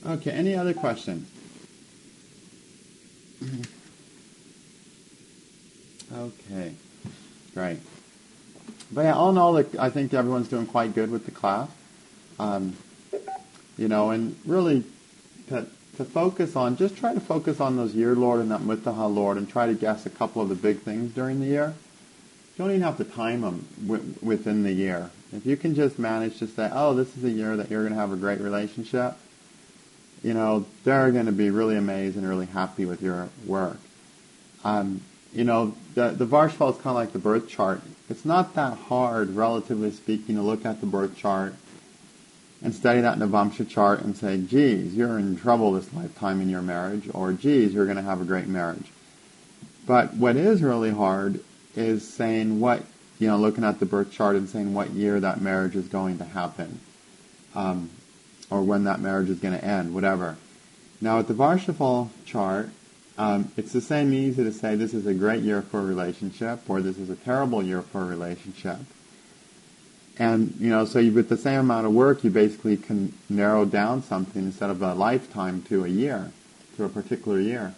Okay, any other questions? Okay, great. But yeah, all in all, I think everyone's doing quite good with the class. Um, and really to, to focus on, just try to focus on those year Lord and that Mutaha Lord and try to guess a couple of the big things during the year. You don't even have to time them within the year. If you can just manage to say, oh, this is a year that you're going to have a great relationship, they're going to be really amazed and really happy with your work. The Воршапхала is kind of like the birth chart. It's not that hard, relatively speaking, to look at the birth chart and study that Navamsha chart and say, geez, you're in trouble this lifetime in your marriage, or geez, you're going to have a great marriage. But what is really hard is saying looking at the birth chart and saying what year that marriage is going to happen, or when that marriage is going to end, whatever. Now, with the Воршапхала chart, it's the same easy to say this is a great year for a relationship, or this is a terrible year for a relationship. And, with the same amount of work, you basically can narrow down something instead of a lifetime to a year, to a particular year.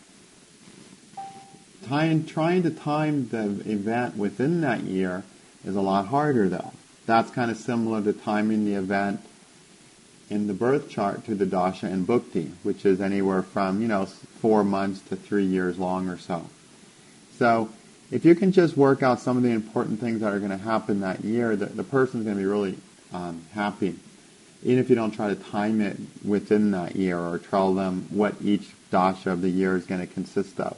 Trying to time the event within that year is a lot harder, though. That's kind of similar to timing the event in the birth chart to the dasha and bhukti, which is anywhere from, 4 months to 3 years long or so. So, if you can just work out some of the important things that are going to happen that year, the person's going to be really happy. Even if you don't try to time it within that year or tell them what each dasha of the year is going to consist of.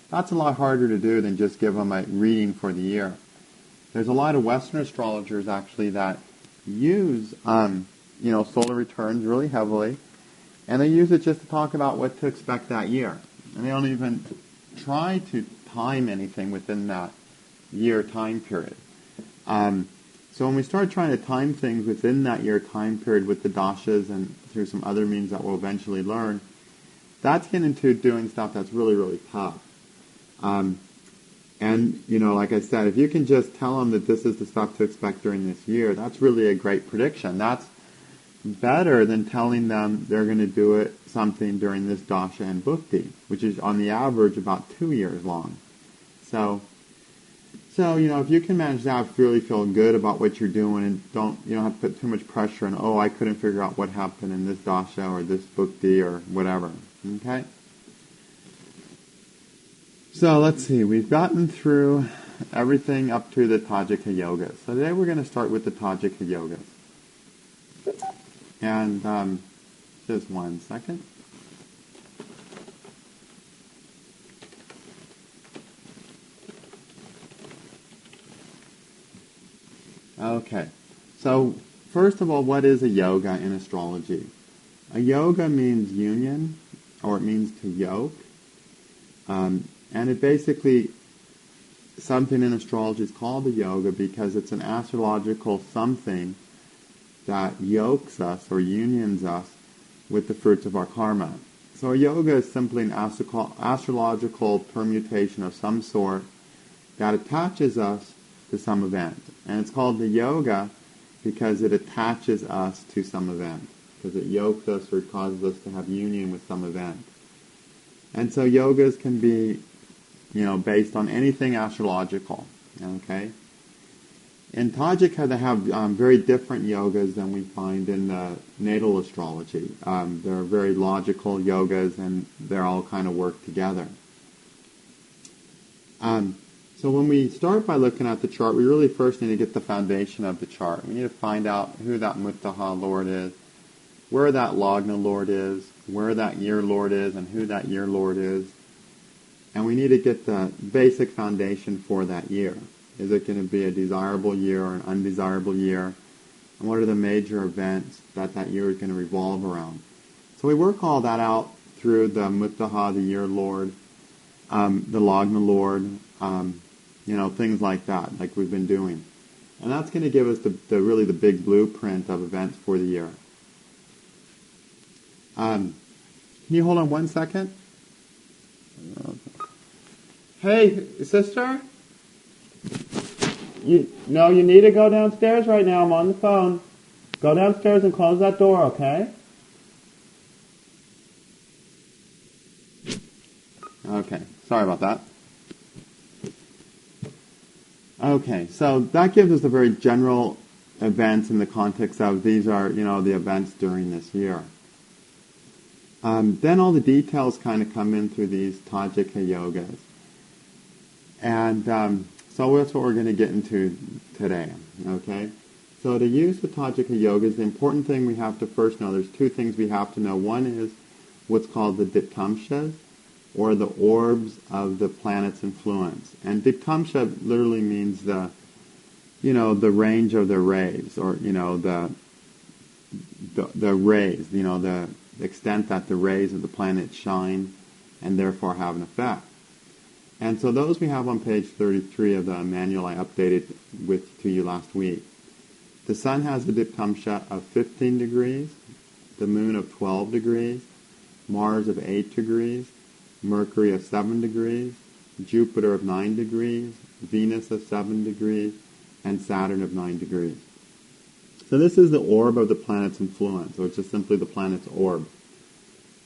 That's a lot harder to do than just give them a reading for the year. There's a lot of Western astrologers actually that use solar returns really heavily, and they use it just to talk about what to expect that year. And they don't even try to time anything within that year time period. So when we start trying to time things within that year time period with the dashas and through some other means that we'll eventually learn, that's getting into doing stuff that's really, really tough. Like I said, if you can just tell them that this is the stuff to expect during this year, that's really a great prediction. That's better than telling them they're going to do something during this dasha and bhukti, which is on the average about 2 years long. So if you can manage that, really feel good about what you're doing, and you don't have to put too much pressure on, I couldn't figure out what happened in this dasha or this bhukti or whatever. Okay? So let's see, we've gotten through everything up to the Tajika Yogas. So today we're going to start with the Tajika Yogas. And just 1 second. Okay, so first of all, what is a yoga in astrology? A yoga means union, or it means to yoke. And it basically, something in astrology is called a yoga because it's an astrological something that yokes us or unions us with the fruits of our karma. So a yoga is simply an astrological permutation of some sort that attaches us to some event. And it's called the yoga because it attaches us to some event, because it yokes us or causes us to have union with some event. And so yogas can be, based on anything astrological, okay? In Tajika, they have very different yogas than we find in the natal astrology. They're very logical yogas, and they're all kind of work together. So when we start by looking at the chart, we really first need to get the foundation of the chart. We need to find out who that Mutaha Lord is, where that Lagna Lord is, where that year Lord is, and who that year Lord is. And we need to get the basic foundation for that year. Is it going to be a desirable year or an undesirable year? And what are the major events that year is going to revolve around? So we work all that out through the Mutaha, the year Lord, the Lagna Lord, things like that, like we've been doing. And that's going to give us the big blueprint of events for the year. Can you hold on 1 second? Hey, sister? You need to go downstairs right now. I'm on the phone. Go downstairs and close that door, okay? Okay, sorry about that. Okay, so that gives us a very general events in the context of these are, the events during this year. Then all the details kind of come in through these Tajika yogas. And so that's what we're going to get into today, okay? So to use the Tajika yogas, the important thing we have to first know, there's two things we have to know. One is what's called the Diktamshas, or the orbs of the planet's influence. And Diktamsha literally means the range of the rays, or, the rays, the extent that the rays of the planet shine and therefore have an effect. And so those we have on page 33 of the manual I updated to you last week. The sun has a Diktamsha of 15 degrees, the moon of 12 degrees, Mars of 8 degrees, Mercury of 7 degrees, Jupiter of 9 degrees, Venus of 7 degrees, and Saturn of 9 degrees. So this is the orb of the planet's influence, or it's just simply the planet's orb.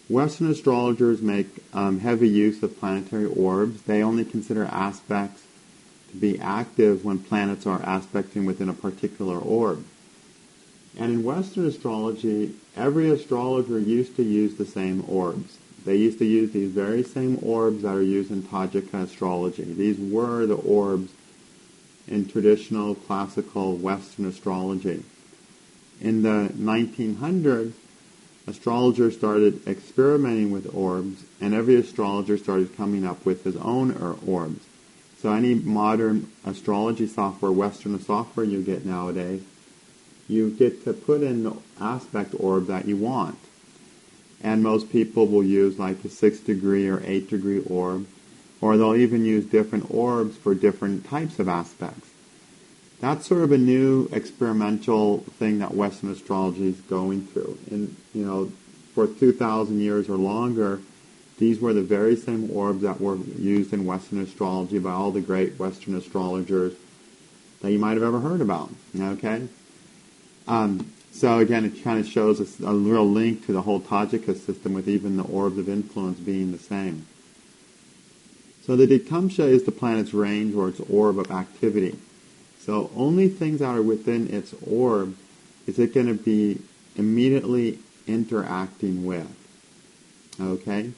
Western astrologers make heavy use of planetary orbs. They only consider aspects to be active when planets are aspecting within a particular orb. And in Western astrology, every astrologer used to use the same orbs. They used to use these very same orbs that are used in Tajika astrology. These were the orbs in traditional classical Western astrology. In the 1900s, astrologers started experimenting with orbs, and every astrologer started coming up with his own orbs. So any modern astrology software, Western software you get nowadays, you get to put in the aspect orb that you want. And most people will use like a 6 degree or 8 degree orb, or they'll even use different orbs for different types of aspects. That's sort of a new experimental thing that Western astrology is going through. And, for 2,000 years or longer, these were the very same orbs that were used in Western astrology by all the great Western astrologers that you might have ever heard about. Okay? So again, it kind of shows us a real link to the whole Tajika system, with even the orbs of influence being the same. So the Diktamsha is the planet's range, or its orb of activity. So only things that are within its orb is it going to be immediately interacting with. Okay?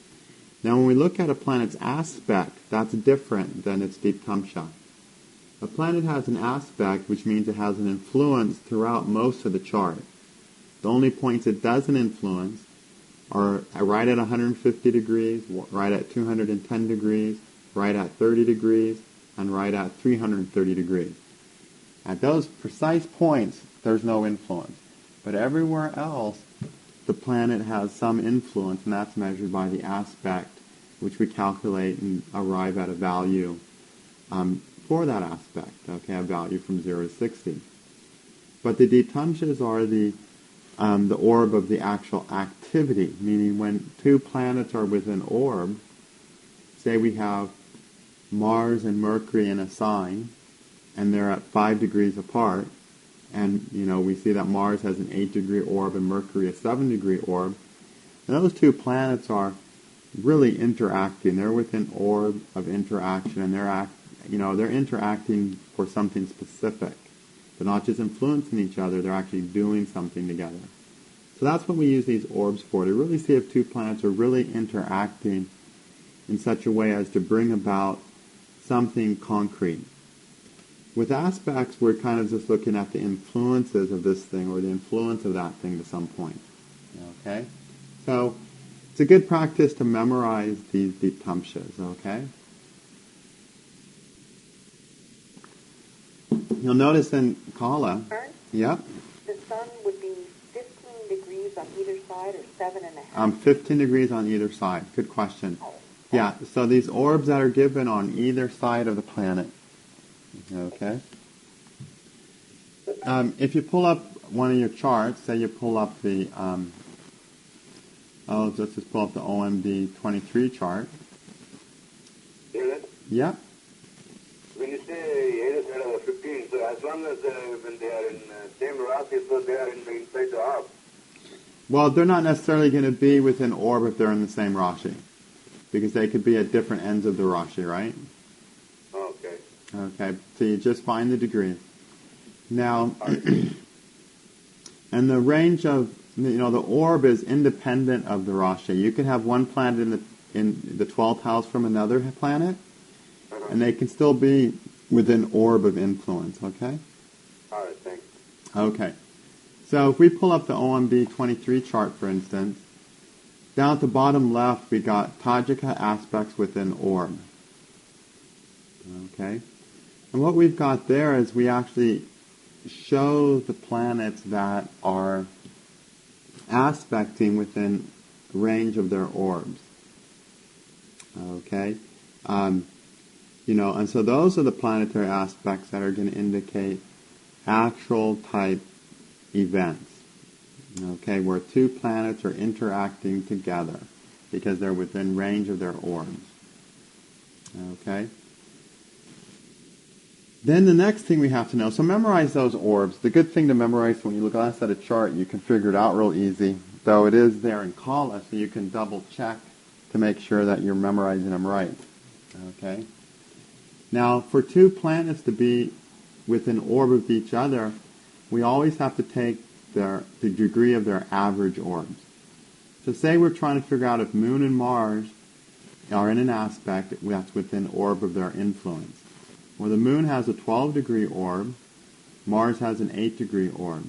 Now when we look at a planet's aspect, that's different than its Diktamsha. A planet has an aspect, which means it has an influence throughout most of the chart. The only points it doesn't influence are right at 150 degrees, right at 210 degrees, right at 30 degrees, and right at 330 degrees. At those precise points, there's no influence. But everywhere else, the planet has some influence, and that's measured by the aspect, which we calculate and arrive at a value for that aspect, okay, a value from 0 to 60. But the Diktamshas are the orb of the actual activity, meaning when two planets are within orb, say we have Mars and Mercury in a sign, and they're at 5 degrees apart, and we see that Mars has an 8 degree orb and Mercury a 7 degree orb, and those two planets are really interacting. They're within orb of interaction, and they're interacting for something specific. They're not just influencing each other, they're actually doing something together. So that's what we use these orbs for, to really see if two planets are really interacting in such a way as to bring about something concrete. With aspects, we're kind of just looking at the influences of this thing, or the influence of that thing to some point. Okay? So it's a good practice to memorize these Diktamshas, okay? You'll notice in Kala, yep. The sun would be 15 degrees on either side, or 7.5? 15 degrees on either side. Good question. Yeah, so these orbs that are given on either side of the planet. Okay? If you pull up one of your charts, say you pull up the, let's just pull up the OMD 23 chart. Yep. When you say either side of the 15, so as long as when they are in same Rashi, so they are inside the orb. Well, they're not necessarily going to be within orb if they're in the same Rashi. because they could be at different ends of the Rashi, right? Okay. Okay, so you just find the degrees. Now, and the range of, the orb is independent of the Rashi. You can have one planet in the 12th house from another planet, and they can still be within orb of influence, okay? All right, thanks. Okay. So if we pull up the OMB 23 chart, for instance, down at the bottom left, we got Tajika aspects within orb. Okay? And what we've got there is we actually show the planets that are aspecting within range of their orbs. Okay? And so those are the planetary aspects that are going to indicate actual type events. Okay, where two planets are interacting together because they're within range of their orbs. Okay? Then the next thing we have to know, so memorize those orbs. The good thing to memorize, when you look at a chart, you can figure it out real easy, though it is there in Kala, so you can double check to make sure that you're memorizing them right. Okay? Now, for two planets to be within orb of each other, we always have to take the degree of their average orbs. So say we're trying to figure out if Moon and Mars are in an aspect that's within orb of their influence. Well, the Moon has a 12-degree orb, Mars has an 8-degree orb.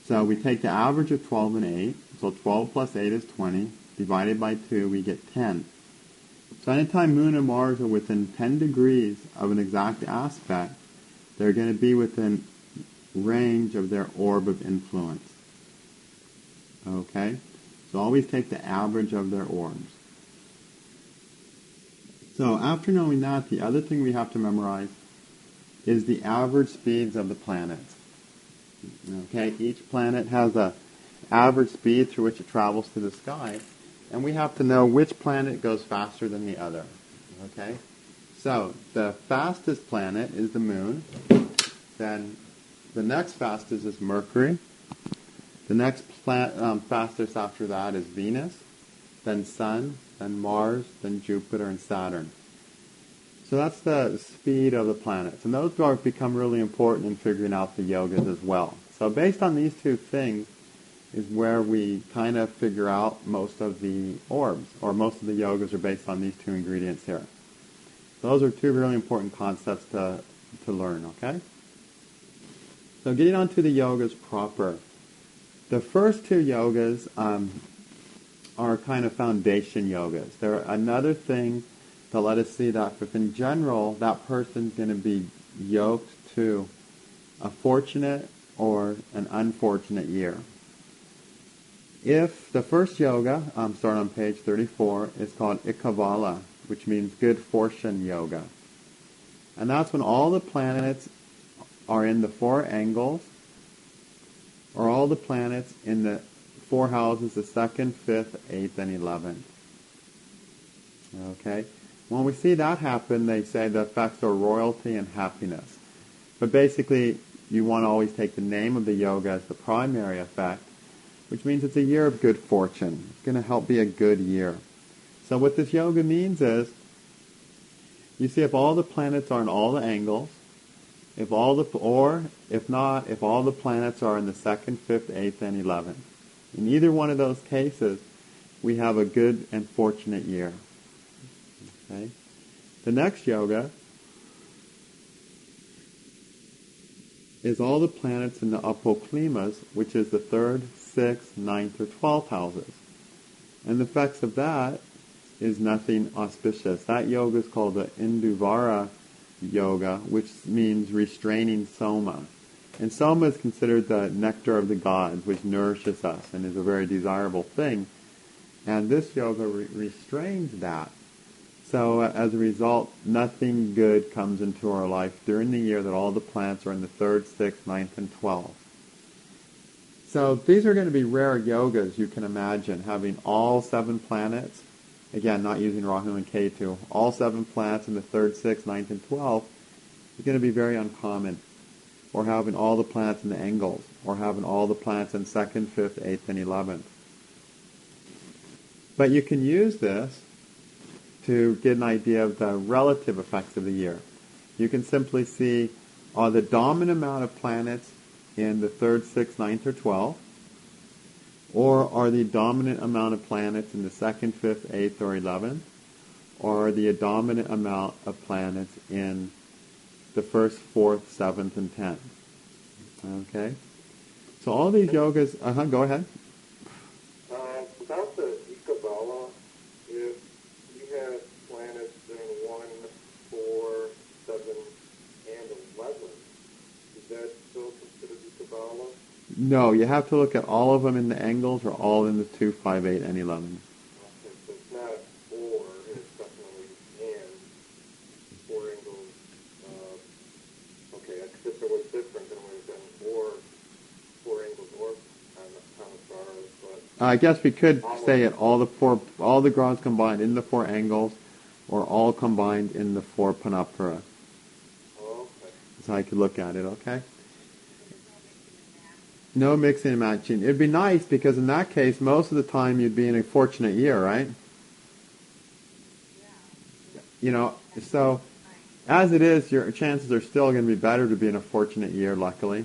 So we take the average of 12 and 8, so 12 plus 8 is 20, divided by 2, we get 10. So anytime Moon and Mars are within 10 degrees of an exact aspect, they're going to be within range of their orb of influence. Okay? So always take the average of their orbs. So after knowing that, the other thing we have to memorize is the average speeds of the planets. Okay? Each planet has a average speed through which it travels through the sky, and we have to know which planet goes faster than the other. Okay? So the fastest planet is the Moon. Then the next fastest is Mercury. The next fastest after that is Venus, then Sun, then Mars, then Jupiter and Saturn. So that's the speed of the planets. And those become really important in figuring out the yogas as well. So based on these two things is where we kind of figure out most of the orbs, or most of the yogas are based on these two ingredients here. Those are two really important concepts to learn, okay? So getting on to the yogas proper. The first two yogas are kind of foundation yogas. They're another thing to let us see that if in general that person's going to be yoked to a fortunate or an unfortunate year. If the first yoga, starting on page 34, is called Ikavala, which means good fortune yoga. And that's when all the planets are in the four angles, or all the planets in the four houses, the 2nd, 5th, 8th, and 11th. Okay? When we see that happen, they say the effects are royalty and happiness. But basically, you want to always take the name of the yoga as the primary effect, which means it's a year of good fortune. It's going to help be a good year. So what this yoga means is, you see if all the planets are in all the angles, if all the planets are in the 2nd, 5th, 8th, and 11th. In either one of those cases, we have a good and fortunate year. Okay? The next yoga is all the planets in the apoklimas, which is the 3rd, 6th, 9th, or 12th houses. And the effects of that is nothing auspicious. That yoga is called the Induvara yoga, which means restraining soma. And soma is considered the nectar of the gods, which nourishes us and is a very desirable thing. And this yoga restrains that. So as a result, nothing good comes into our life during the year that all the planets are in the 3rd, 6th, 9th, and 12th. So these are going to be rare yogas, you can imagine, having all 7 planets. Again, not using Rahu and Ketu. All 7 planets in the 3rd, 6th, 9th, and 12th is going to be very uncommon. Or having all the planets in the angles. Or having all the planets in 2nd, 5th, 8th, and 11th. But you can use this to get an idea of the relative effects of the year. You can simply see, are the dominant amount of planets in the 3rd, 6th, 9th, or 12th, or are the dominant amount of planets in the 2nd, 5th, 8th, or 11th, or are the dominant amount of planets in the 1st, 4th, 7th, and 10th. Okay? So all these yogas, go ahead. Without the Ikabala, if you have planets in 1, 4, 7, and 11, is that still considered Ikabala? No, you have to look at all of them in the angles or all in the 2, 5, 8, and 11. Okay, so it's not or, it's definitely and. 4 angles. Okay, if it was different, then it would have been or 4 angles or on the stars, but... I guess we could say it all the grounds combined in the 4 angles, or all combined in the 4 panapara. Oh, okay. That's how I could look at it, okay? No mixing and matching. It'd be nice because in that case, most of the time you'd be in a fortunate year, right? You know, so as it is, your chances are still going to be better to be in a fortunate year, luckily.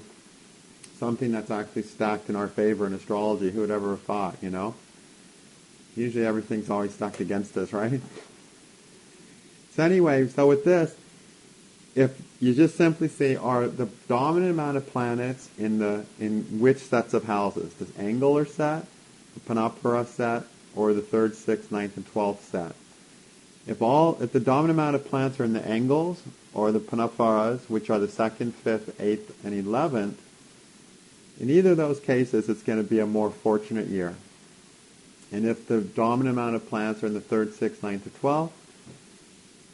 Something that's actually stacked in our favor in astrology. Who would ever have thought, you know? Usually everything's always stacked against us, right? So anyway, so with this, if you just simply see, are the dominant amount of planets in which sets of houses? This angular set, the panapara set, or the 3rd, 6th, 9th, and 12th set? If the dominant amount of planets are in the angles, or the panaparas, which are the 2nd, 5th, 8th, and 11th, in either of those cases, it's going to be a more fortunate year. And if the dominant amount of planets are in the 3rd, 6th, 9th, or 12th,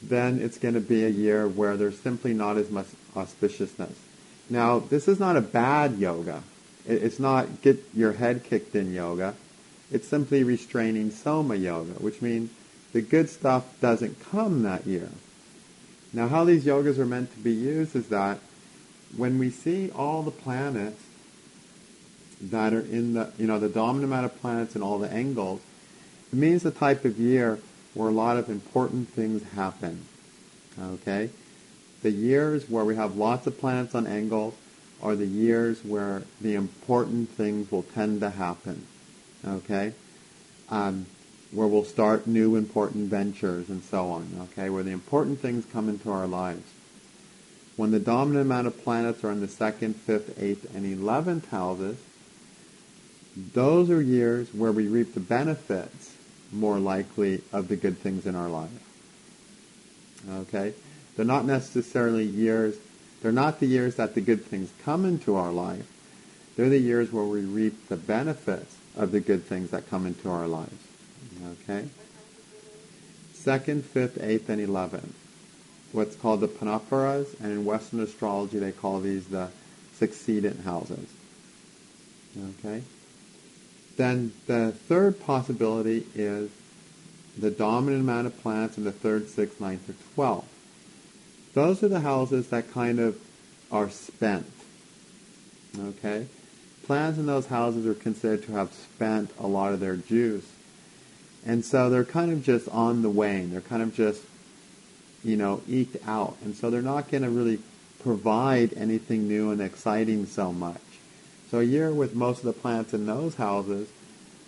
then it's going to be a year where there's simply not as much auspiciousness. Now, this is not a bad yoga. It's not get your head kicked in yoga. It's simply restraining soma yoga, which means the good stuff doesn't come that year. Now, how these yogas are meant to be used is that when we see all the planets that are in the dominant amount of planets in all the angles, it means the type of year where a lot of important things happen. Okay? The years where we have lots of planets on angles are the years where the important things will tend to happen. Okay? Where we'll start new important ventures and so on. Okay? Where the important things come into our lives. When the dominant amount of planets are in the 2nd, 5th, 8th, and 11th houses, those are years where we reap the benefits more likely of the good things in our life. Okay? They're not necessarily they're not the years that the good things come into our life. They're the years where we reap the benefits of the good things that come into our lives. Okay? 2nd, 5th, 8th, and 11th. What's called the panaparas, and in Western astrology they call these the succedent houses. Okay? Then the third possibility is the dominant amount of planets in the 3rd, 6th, 9th, or 12th. Those are the houses that kind of are spent. Okay? Planets in those houses are considered to have spent a lot of their juice. And so they're kind of just on the wane. They're kind of just, eked out. And so they're not going to really provide anything new and exciting so much. So a year with most of the planets in those houses,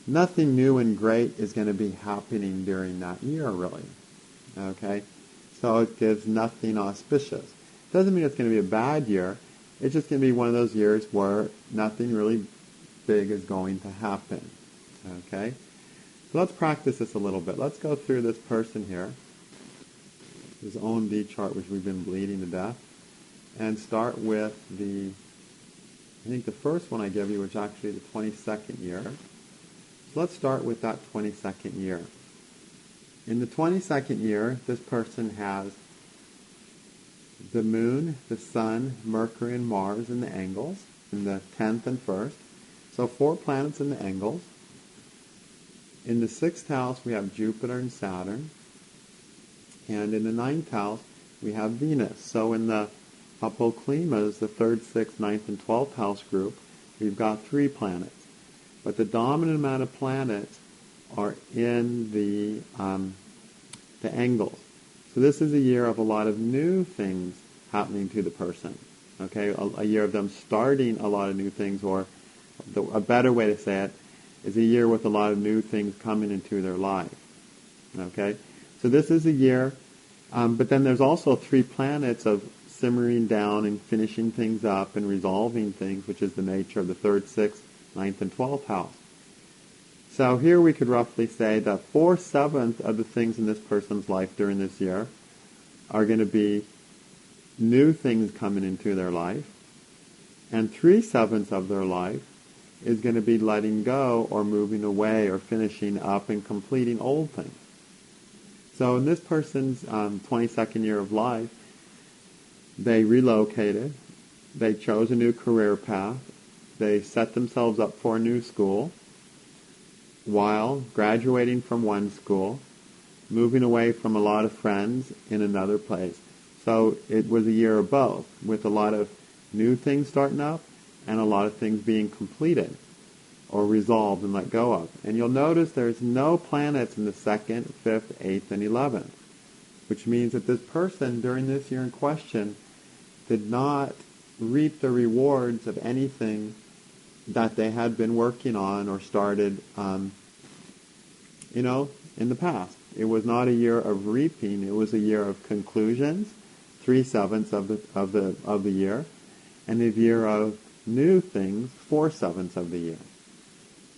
nothing new and great is going to be happening during that year, really. Okay? So it gives nothing auspicious. Doesn't mean it's going to be a bad year. It's just going to be one of those years where nothing really big is going to happen. Okay? So let's practice this a little bit. Let's go through this person here, his OMD chart, which we've been bleeding to death, and start with I think the first one I gave you was actually the 22nd year. So let's start with that 22nd year. In the 22nd year, this person has the moon, the sun, Mercury, and Mars in the angles, in the 10th and 1st. So 4 planets in the angles. In the 6th house, we have Jupiter and Saturn. And in the 9th house, we have Venus. So in the Apoklimas, the 3rd, 6th, 9th, and 12th house group, we've got 3 planets. But the dominant amount of planets are in the to angles. So this is a year of a lot of new things happening to the person. Okay, a year of them starting a lot of new things, or a better way to say it is a year with a lot of new things coming into their life. Okay, so this is a year, but then there's also 3 planets of simmering down and finishing things up and resolving things, which is the nature of the 3rd, 6th, 9th, and 12th house. So here we could roughly say that 4/7 of the things in this person's life during this year are going to be new things coming into their life, and 3/7 of their life is going to be letting go or moving away or finishing up and completing old things. So in this person's 22nd year of life, they relocated, they chose a new career path, they set themselves up for a new school, while graduating from one school, moving away from a lot of friends in another place. So it was a year of both, with a lot of new things starting up and a lot of things being completed or resolved and let go of. And you'll notice there's no planets in the 2nd, 5th, 8th, and 11th, which means that this person during this year in question did not reap the rewards of anything that they had been working on or started, in the past. It was not a year of reaping; it was a year of conclusions, 3/7 of the year, and a year of new things, 4/7 of the year.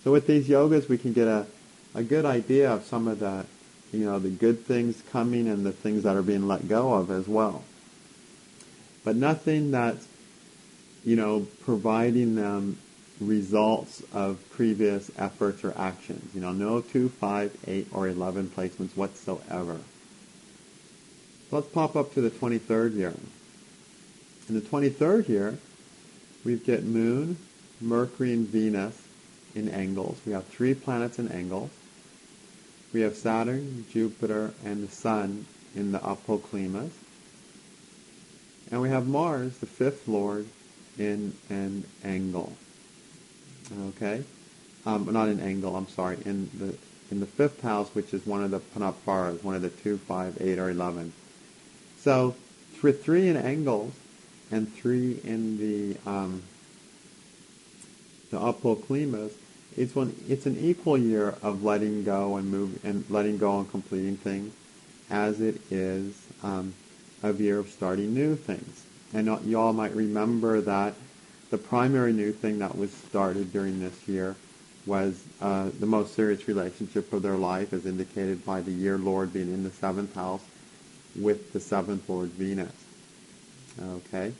So with these yogas, we can get a good idea of some of the, the good things coming and the things that are being let go of as well. But nothing that's, providing them results of previous efforts or actions. No 2, 5, 8, or 11 placements whatsoever. So let's pop up to the 23rd year. In the 23rd year, we get Moon, Mercury, and Venus in angles. We have 3 planets in angles. We have Saturn, Jupiter, and the Sun in the apoklimas. And we have Mars, the 5th Lord, in an angle. Okay? Not an angle, I'm sorry. In the 5th house, which is one of the panaparas, one of the 2, 5, 8, or 11. So, for 3 in angles and 3 in the apoklimas, it's an equal year of letting go and completing things, as it is a year of starting new things. And you all might remember that the primary new thing that was started during this year was the most serious relationship of their life, as indicated by the year Lord being in the 7th house with the 7th Lord Venus. Okay?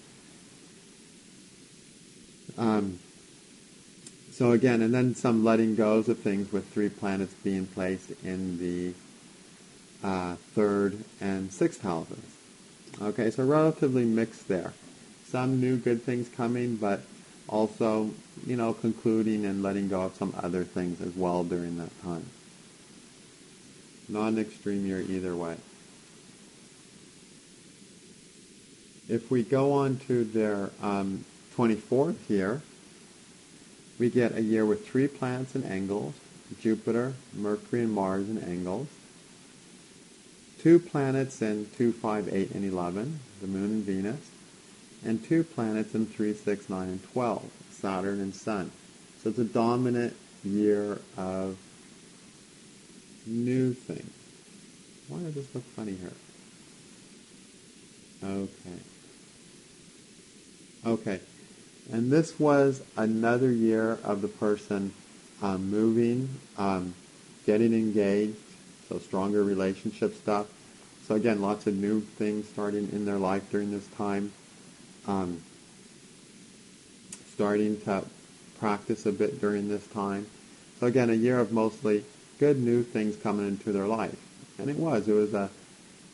So again, and then some letting goes of things with 3 planets being placed in the 3rd and 6th houses. Okay, so relatively mixed there. Some new good things coming, but also, concluding and letting go of some other things as well during that time. Not an extreme year either way. If we go on to their 24th year, we get a year with 3 planets in angles, Jupiter, Mercury, and Mars in angles. 2 planets in 2, 5, 8, and 11, the Moon and Venus. And 2 planets in 3, 6, 9, and 12, Saturn and Sun. So it's a dominant year of new things. Why does this look funny here? Okay. And this was another year of the person moving, getting engaged, so stronger relationship stuff. So again, lots of new things starting in their life during this time. Starting to practice a bit during this time. So again, a year of mostly good new things coming into their life. And it was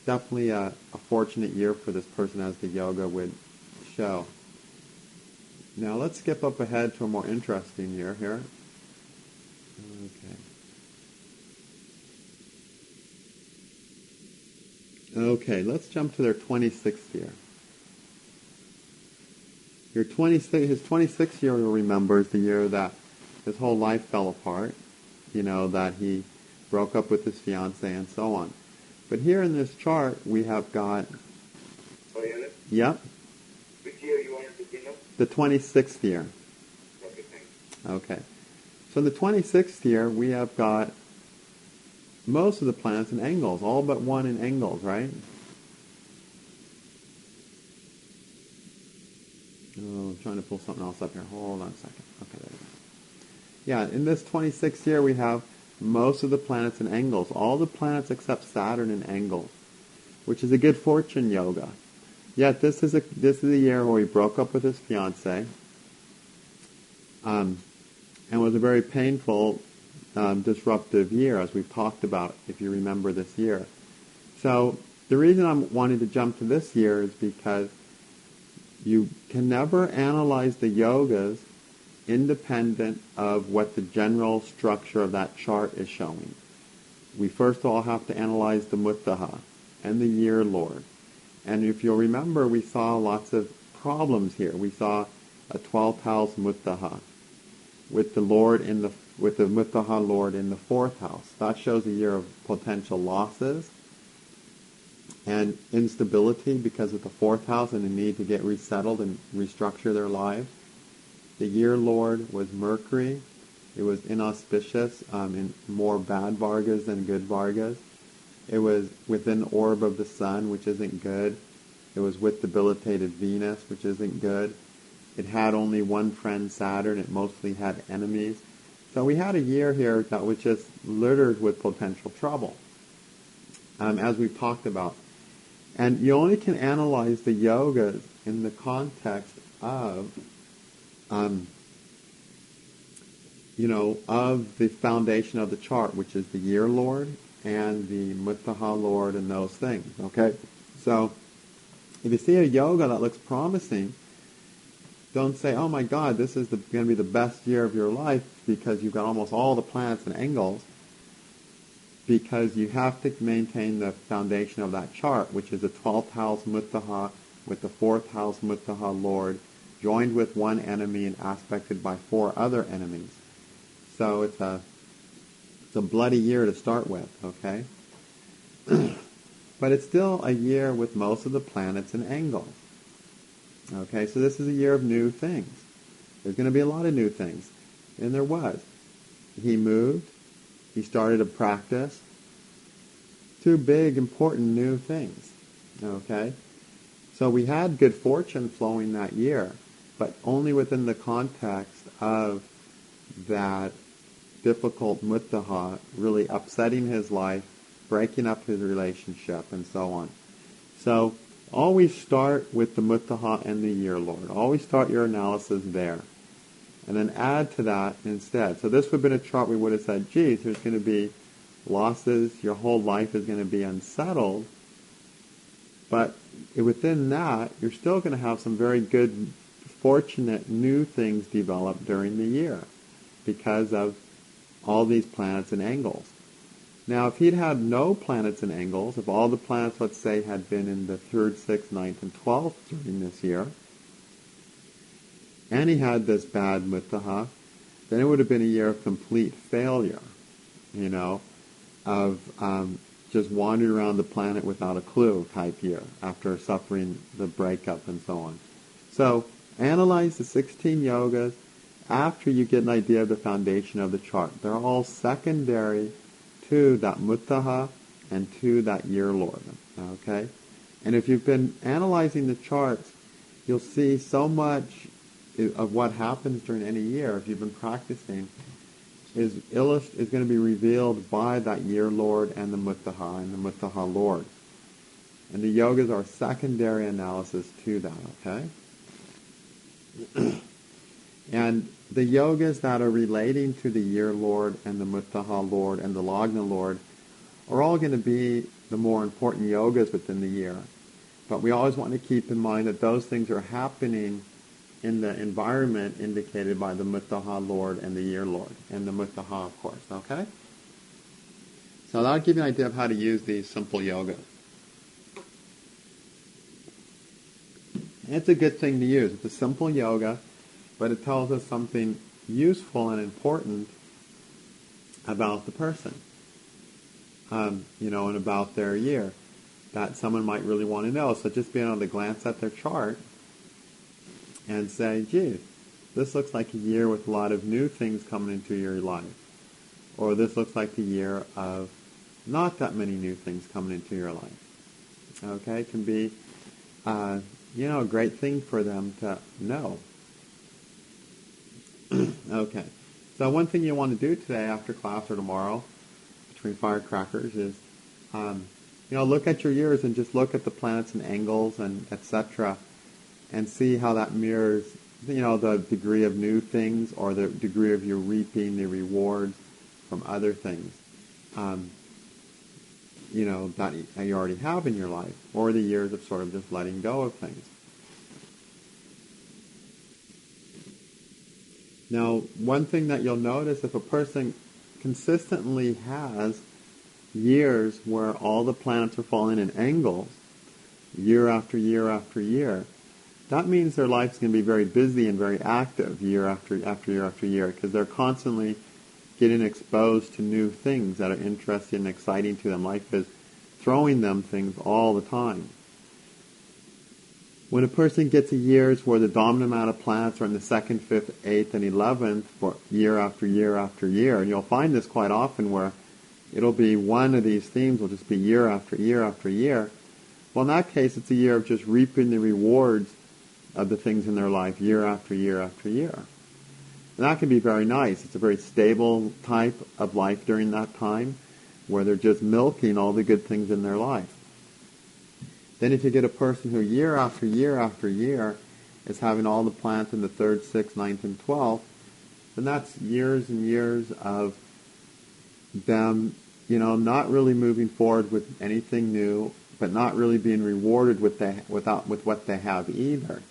definitely a fortunate year for this person, as the yoga would show. Now let's skip up ahead to a more interesting year here. Okay, let's jump to their 26th year. His 26th year, you'll remember, is the year that his whole life fell apart. That he broke up with his fiancée and so on. But here in this chart, we have got, Oh, yeah? yep, Which year you wanted to see now? the 26th year. Okay, thanks. Okay. So in the 26th year, we have got most of the planets in angles, all but one in angles, right? Oh, I'm trying to pull something else up here. Hold on a second. Okay, there we go. Yeah, in this 26th year, we have most of the planets in angles. All the planets except Saturn in angles, which is a good fortune yoga. Yet this is a year where he broke up with his fiancée, and was a very painful, disruptive year, as we've talked about, if you remember this year. So the reason I'm wanting to jump to this year is because you can never analyze the yogas independent of what the general structure of that chart is showing. We first of all have to analyze the Muttaha and the year lord. And if you'll remember, we saw lots of problems here. We saw a 12th house Muttaha with the Muttaha lord in the 4th house. That shows a year of potential losses and instability because of the 4th house and the need to get resettled and restructure their lives. The year lord was Mercury. It was inauspicious, in more bad Vargas than good Vargas. It was within the orb of the sun, which isn't good. It was with debilitated Venus, which isn't good. It had only one friend, Saturn. It mostly had enemies. So we had a year here that was just littered with potential trouble, as we've talked about. And you only can analyze the yogas in the context of, of the foundation of the chart, which is the year lord and the Muttaha lord and those things. Okay? So if you see a yoga that looks promising, don't say, oh my God, this is going to be the best year of your life because you've got almost all the planets and angles, because you have to maintain the foundation of that chart, which is a 12th house Muttaha with the 4th house Muttaha lord, joined with one enemy and aspected by 4 other enemies. So it's a bloody year to start with, okay? But it's still a year with most of the planets in angles. Okay, so this is a year of new things. There's going to be a lot of new things. And there was. He moved. He started a practice. 2 big, important new things. Okay? So we had good fortune flowing that year, but only within the context of that difficult Muttaha really upsetting his life, breaking up his relationship, and so on. So always start with the Muttaha and the year lord. Always start your analysis there. And then add to that instead. So this would have been a chart we would have said, geez, there's going to be losses, your whole life is going to be unsettled. But within that, you're still going to have some very good, fortunate new things develop during the year because of all these planets and angles. Now, if he'd had no planets and angles, if all the planets, let's say, had been in the 3rd, 6th, 9th, and 12th during this year, and he had this bad Muttaha, then it would have been a year of complete failure, of just wandering around the planet without a clue type year after suffering the breakup and so on. So analyze the 16 yogas after you get an idea of the foundation of the chart. They're all secondary to that Muttaha and to that year lord. Okay? And if you've been analyzing the charts, you'll see so much of what happens during any year, if you've been practicing, is going to be revealed by that year lord and the Muttaha lord. And the yogas are secondary analysis to that, okay? And the yogas that are relating to the year lord and the Muttaha lord and the Lagna lord are all going to be the more important yogas within the year. But we always want to keep in mind that those things are happening in the environment indicated by the Muttaha lord and the year lord, and the Muttaha, of course, okay? So that'll give you an idea of how to use these simple yogas. It's a good thing to use. It's a simple yoga, but it tells us something useful and important about the person. and about their year that someone might really want to know. So just being able to glance at their chart and say, gee, this looks like a year with a lot of new things coming into your life. Or this looks like a year of not that many new things coming into your life. Okay, it can be, a great thing for them to know. Okay, so one thing you want to do today after class or tomorrow, between firecrackers, is, look at your years and just look at the planets and angles and etc. and see how that mirrors, the degree of new things or the degree of you reaping the rewards from other things, that you already have in your life, or the years of sort of just letting go of things. Now, one thing that you'll notice, if a person consistently has years where all the planets are falling in angles, year after year after year, that means their life's going to be very busy and very active year after year after year, because they're constantly getting exposed to new things that are interesting and exciting to them. Life is throwing them things all the time. When a person gets years where the dominant amount of planets are in the 2nd, 5th, 8th, and 11th for year after year after year, and you'll find this quite often where it'll be one of these themes will just be year after year after year. Well, in that case, it's a year of just reaping the rewards of the things in their life year after year after year. And that can be very nice. It's a very stable type of life during that time where they're just milking all the good things in their life. Then if you get a person who year after year after year is having all the planets in the 3rd, 6th, 9th, and 12th, then that's years and years of them, not really moving forward with anything new, but not really being rewarded with what they have either.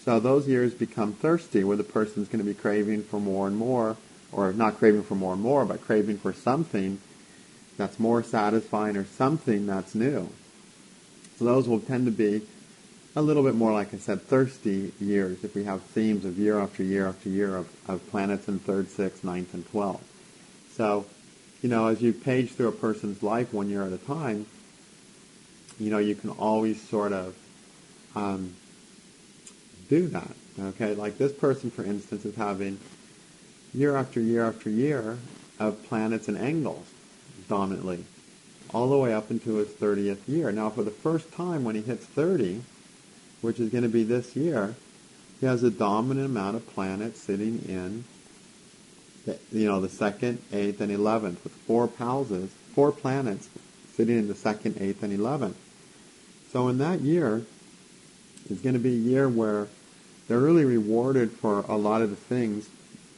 So those years become thirsty, where the person's going to be craving for more and more, or not craving for more and more, but craving for something that's more satisfying or something that's new. So those will tend to be a little bit more, like I said, thirsty years, if we have themes of year after year after year of planets in 3rd, 6th, 9th, and 12th. So, as you page through a person's life 1 year at a time, you can always sort of do that. Okay, like this person, for instance, is having year after year after year of planets and angles dominantly, all the way up into his 30th year. Now, for the first time when he hits 30, which is going to be this year, he has a dominant amount of planets sitting in the 2nd, 8th, and 11th, with 4 planets sitting in the 2nd, 8th, and 11th. So in that year, it's going to be a year where they're really rewarded for a lot of the things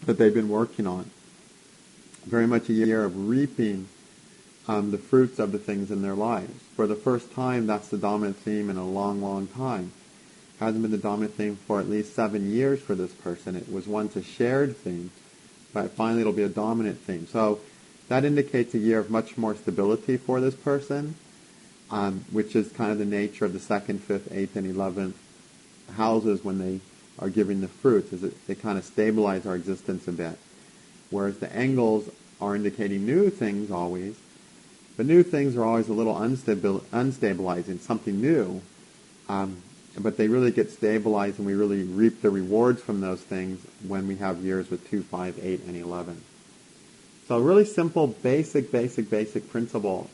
that they've been working on. Very much a year of reaping the fruits of the things in their lives. For the first time, that's the dominant theme in a long, long time. It hasn't been the dominant theme for at least 7 years for this person. It was once a shared theme, but finally it'll be a dominant theme. So that indicates a year of much more stability for this person, which is kind of the nature of the 2nd, 5th, 8th, and 11th houses when they are giving the fruits, is that they kind of stabilize our existence a bit. Whereas the angles are indicating new things always, but new things are always a little unstabilizing, something new, but they really get stabilized and we really reap the rewards from those things when we have years with 2, 5, 8, and 11. So really simple, basic principle,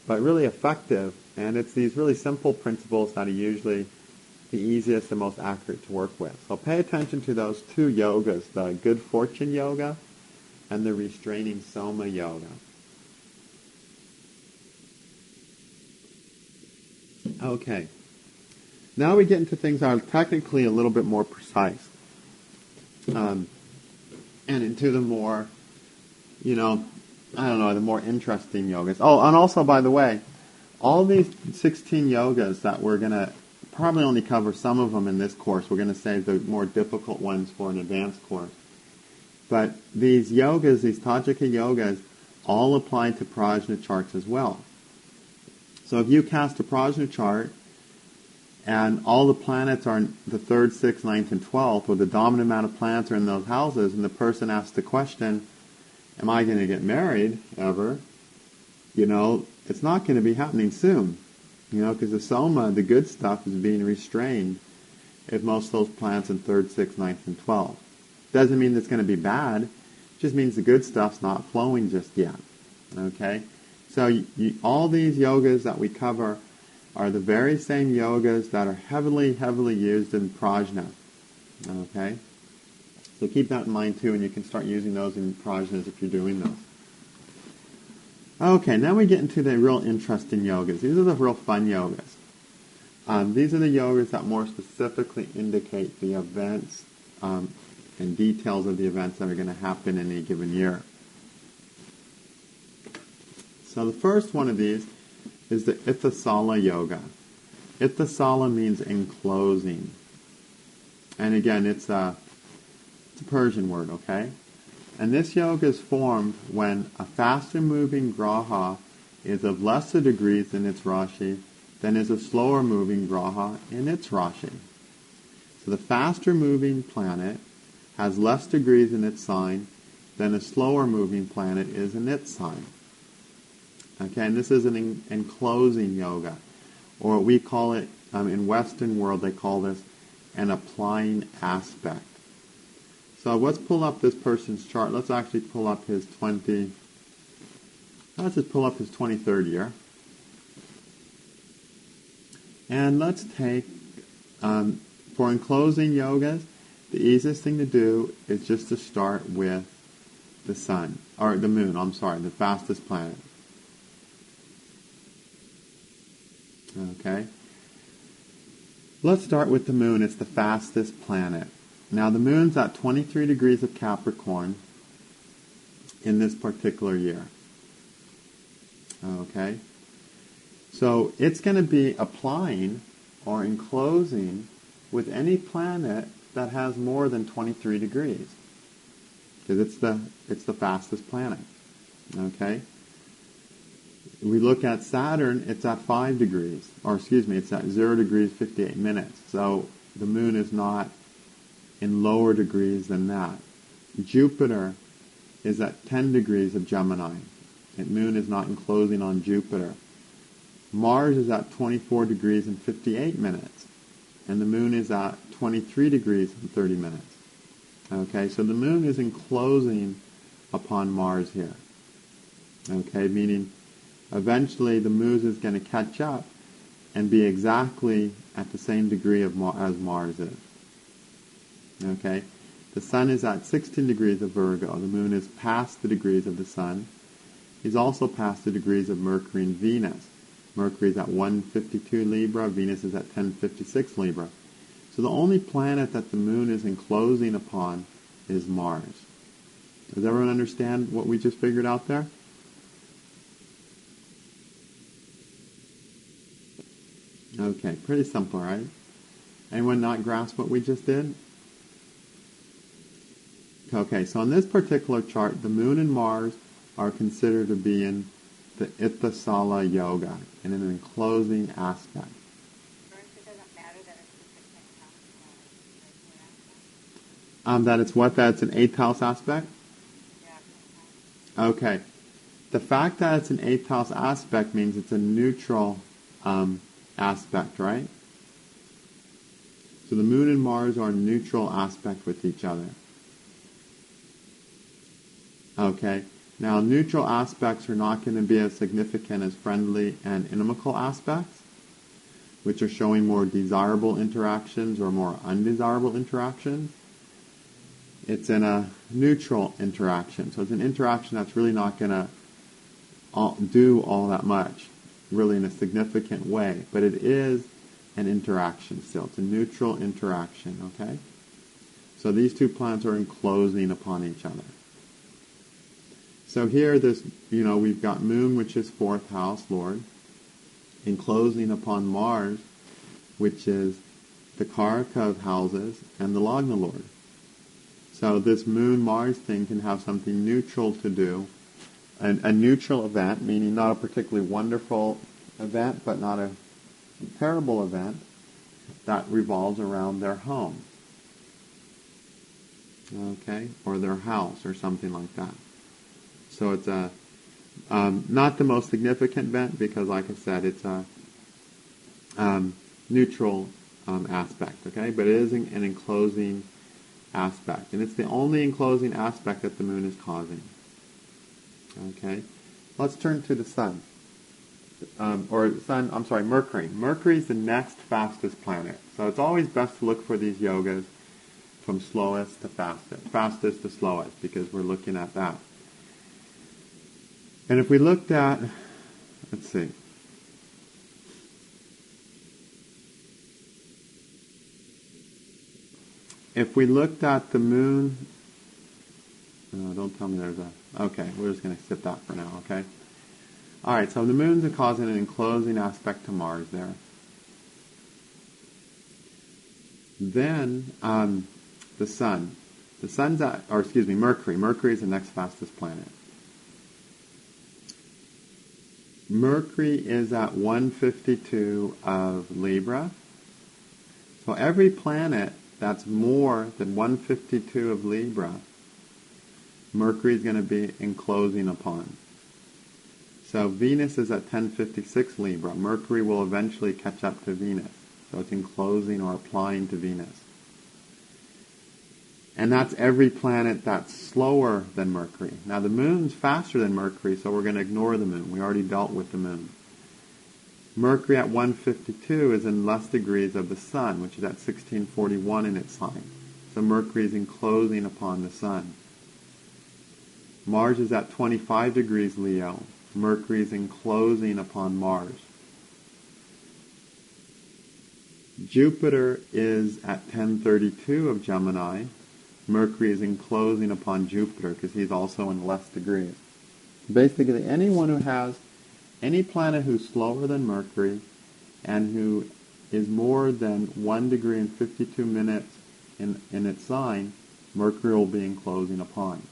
but really effective, and it's these really simple principles that are usually the easiest and most accurate to work with. So pay attention to those 2 yogas, the good fortune yoga and the restraining soma yoga. Okay. Now we get into things that are technically a little bit more precise. And into the more, the more interesting yogas. Oh, and also, by the way, all these 16 yogas that we're going to probably only cover some of them in this course. We're going to save the more difficult ones for an advanced course. But these yogas, these Tajika yogas, all apply to prajna charts as well. So if you cast a prajna chart and all the planets are in the 3rd, 6th, 9th, and 12th, or the dominant amount of planets are in those houses, and the person asks the question, am I going to get married ever? it's not going to be happening soon. Because the soma, the good stuff, is being restrained if most of those plants in 3rd, 6th, 9th, and 12th. Doesn't mean it's going to be bad. It just means the good stuff's not flowing just yet. Okay? So all these yogas that we cover are the very same yogas that are heavily, heavily used in prajna. Okay? So keep that in mind too, and you can start using those in prajnas if you're doing those. Okay, now we get into the real interesting yogas. These are the real fun yogas. These are the yogas that more specifically indicate the events and details of the events that are going to happen in a given year. So the first one of these is the Ittasala yoga. Ittasala means enclosing. And again, it's a Persian word, okay? And this yoga is formed when a faster moving graha is of lesser degrees in its Rashi than is a slower moving graha in its Rashi. So the faster moving planet has less degrees in its sign than a slower moving planet is in its sign. Okay, and this is an enclosing yoga, or we call it, in Western world, they call this an applying aspect. So let's pull up this person's chart. Let's actually pull up his 23rd year. And let's take, for enclosing yogas, the easiest thing to do is just to start with the sun, or the moon, the fastest planet. Okay? Let's start with the moon. It's the fastest planet. Now the moon's at 23 degrees of Capricorn in this particular year. Okay? So it's going to be applying or enclosing with any planet that has more than 23 degrees. Because it's the fastest planet. Okay? We look at Saturn, it's at 5 degrees. It's at 0 degrees 58 minutes. So the moon is not in lower degrees than that. Jupiter is at 10 degrees of Gemini. The moon is not enclosing on Jupiter. Mars is at 24 degrees and 58 minutes. And the moon is at 23 degrees and 30 minutes. Okay, so the moon is enclosing upon Mars here. Okay, meaning eventually the moon is going to catch up and be exactly at the same degree as Mars is. Okay, the sun is at 16 degrees of Virgo. The moon is past the degrees of the sun. He's also past the degrees of Mercury and Venus. Mercury is at 152 Libra. Venus is at 1056 Libra. So the only planet that the moon is enclosing upon is Mars. Does everyone understand what we just figured out there? Okay, pretty simple, right? Anyone not grasp what we just did? Okay, so on this particular chart, the moon and Mars are considered to be in the Ittasala yoga, in an enclosing aspect. It doesn't matter that it's That it's what? That it's an 8th house aspect? Yeah. Okay. The fact that it's an 8th house aspect means it's a neutral aspect, right? So the moon and Mars are a neutral aspect with each other. Okay. Now, neutral aspects are not going to be as significant as friendly and inimical aspects, which are showing more desirable interactions or more undesirable interactions. It's in a neutral interaction. So it's an interaction that's really not going to do all that much, really in a significant way. But it is an interaction still. It's a neutral interaction, okay? So these two planets are enclosing upon each other. So here, we've got Moon, which is 4th house, Lord, enclosing upon Mars, which is the Karaka of houses, and the Lagna Lord. So this Moon-Mars thing can have something neutral to do, a neutral event, meaning not a particularly wonderful event, but not a terrible event, that revolves around their home. Okay? Or their house, or something like that. So it's a Not the most significant event because, like I said, it's a neutral aspect, okay? But it is an enclosing aspect. And it's the only enclosing aspect that the moon is causing. Okay? Let's turn to the sun. Mercury. Mercury is the next fastest planet. So it's always best to look for these yogas from slowest to fastest to slowest, because we're looking at that. And if we looked at, let's see, if we looked at the moon, don't tell me there's a, okay, we're just going to skip that for now, okay? All right, so the moon's causing an enclosing aspect to Mars there. Then the sun. Mercury. Mercury is the next fastest planet. Mercury is at 152 of Libra. So every planet that's more than 152 of Libra, Mercury is going to be enclosing upon. So Venus is at 1056 Libra. Mercury will eventually catch up to Venus. So it's enclosing or applying to Venus. And that's every planet that's slower than Mercury. Now the moon's faster than Mercury, so we're going to ignore the moon. We already dealt with the moon. Mercury at 152 is in less degrees of the sun, which is at 1641 in its sign. So Mercury is enclosing upon the sun. Mars is at 25 degrees Leo. Mercury is enclosing upon Mars. Jupiter is at 1032 of Gemini. Mercury is enclosing upon Jupiter because he's also in less degrees. Basically, anyone who has any planet who's slower than Mercury and who is more than 1 degree and 52 minutes in its sign, Mercury will be enclosing upon.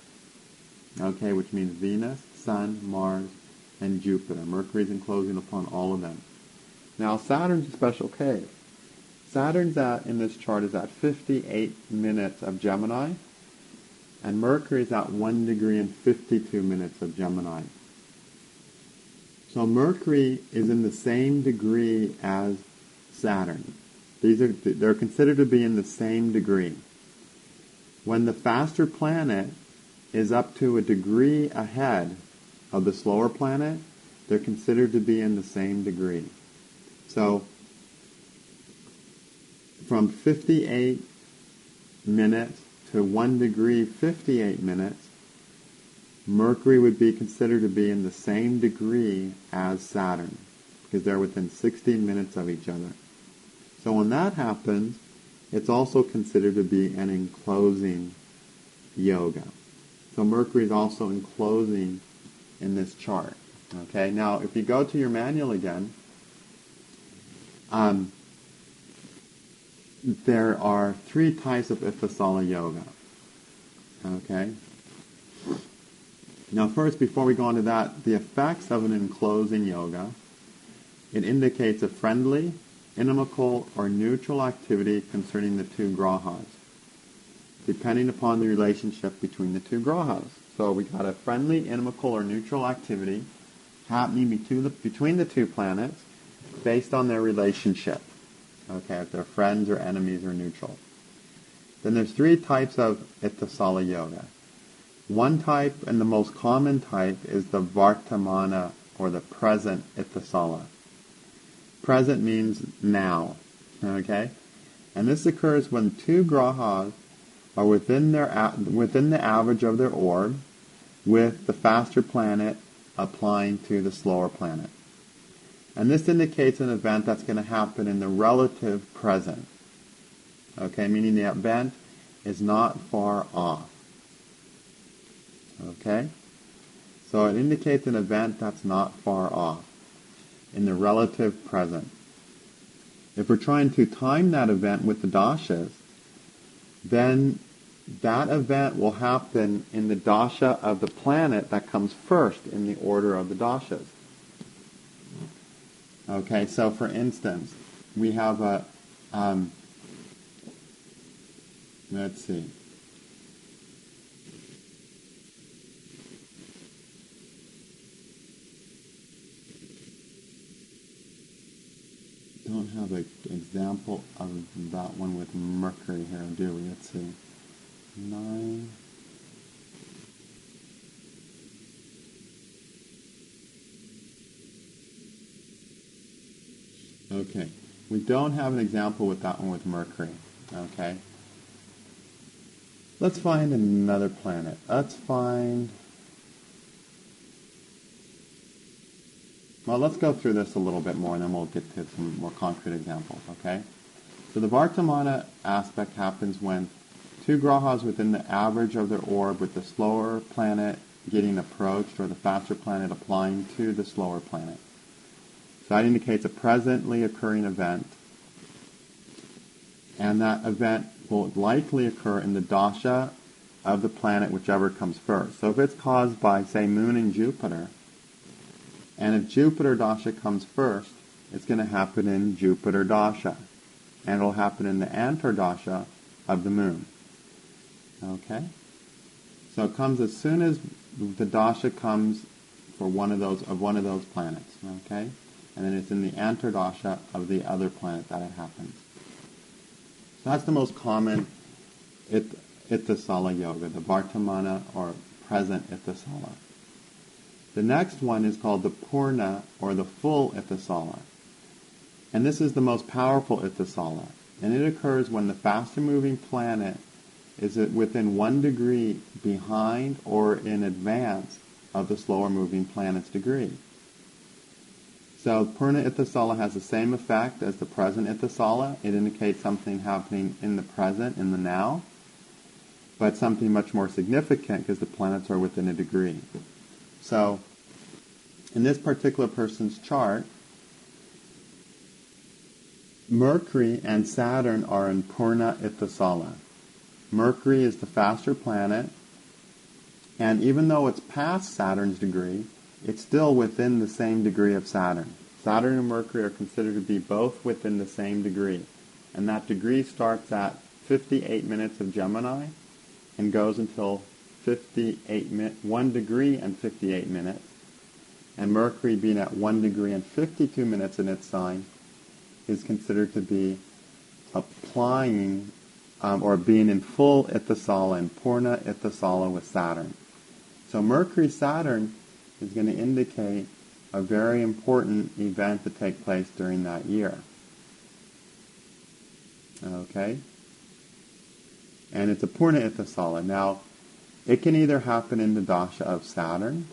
Okay, which means Venus, Sun, Mars, and Jupiter. Mercury is enclosing upon all of them. Now, Saturn's a special case. Saturn's in this chart is at 58 minutes of Gemini, and Mercury is at 1 degree and 52 minutes of Gemini. So Mercury is in the same degree as Saturn. They're considered to be in the same degree. When the faster planet is up to a degree ahead of the slower planet, they're considered to be in the same degree. So from 58 minutes to 1 degree 58 minutes, Mercury would be considered to be in the same degree as Saturn, because they're within 16 minutes of each other. So when that happens, it's also considered to be an enclosing yoga. So Mercury is also enclosing in this chart. Okay, now if you go to your manual again, there are 3 types of Ittasala yoga. Okay? Now first, before we go on to that, the effects of an enclosing yoga, it indicates a friendly, inimical, or neutral activity concerning the 2 grahas, depending upon the relationship between the 2 grahas. So we got a friendly, inimical, or neutral activity happening between the 2 planets based on their relationship. Okay, if they're friends or enemies or neutral. Then there's 3 types of Ittasala yoga. One type, and the most common type, is the Vartamana, or the present Ittasala. Present means now. Okay? And this occurs when 2 grahas are within the average of their orb, with the faster planet applying to the slower planet. And this indicates an event that's going to happen in the relative present. Okay, meaning the event is not far off. Okay? So it indicates an event that's not far off in the relative present. If we're trying to time that event with the dashas, then that event will happen in the dasha of the planet that comes first in the order of the dashas. Okay, so for instance, we have a, let's see. don't have an example of that one with Mercury here, do we? Let's see. 9. Okay. We don't have an example with that one with Mercury. Okay. Let's find another planet. Let's go through this a little bit more and then we'll get to some more concrete examples, okay? So the Vartamana aspect happens when two grahas within the average of their orb with the slower planet getting approached or the faster planet applying to the slower planet. So that indicates a presently occurring event, and that event will likely occur in the dasha of the planet, whichever comes first. So if it's caused by, say, Moon and Jupiter, and if Jupiter dasha comes first, it's going to happen in Jupiter dasha, and it'll happen in the antardasha of the Moon. Okay? So it comes as soon as the dasha comes for one of those planets. Okay? And then it's in the antardasha of the other planet that it happens. So that's the most common Ittasala yoga, the Vartamana or present Ittasala. The next one is called the Purna or the full Ittasala. And this is the most powerful Ittasala. And it occurs when the faster moving planet is within 1 degree behind or in advance of the slower moving planet's degree. So Purna Ittasala has the same effect as the present Ittasala. It indicates something happening in the present, in the now, but something much more significant because the planets are within a degree. So in this particular person's chart, Mercury and Saturn are in Purna Ittasala. Mercury is the faster planet, and even though it's past Saturn's degree, it's still within the same degree of Saturn. Saturn and Mercury are considered to be both within the same degree. And that degree starts at 58 minutes of Gemini and goes until 1 degree and 58 minutes. And Mercury being at 1 degree and 52 minutes in its sign is considered to be applying or being in full Ittasala and Purna Ittasala with Saturn. So Mercury-Saturn is going to indicate a very important event to take place during that year. Okay? And it's a Purna Ittasala. Now, it can either happen in the dasha of Saturn,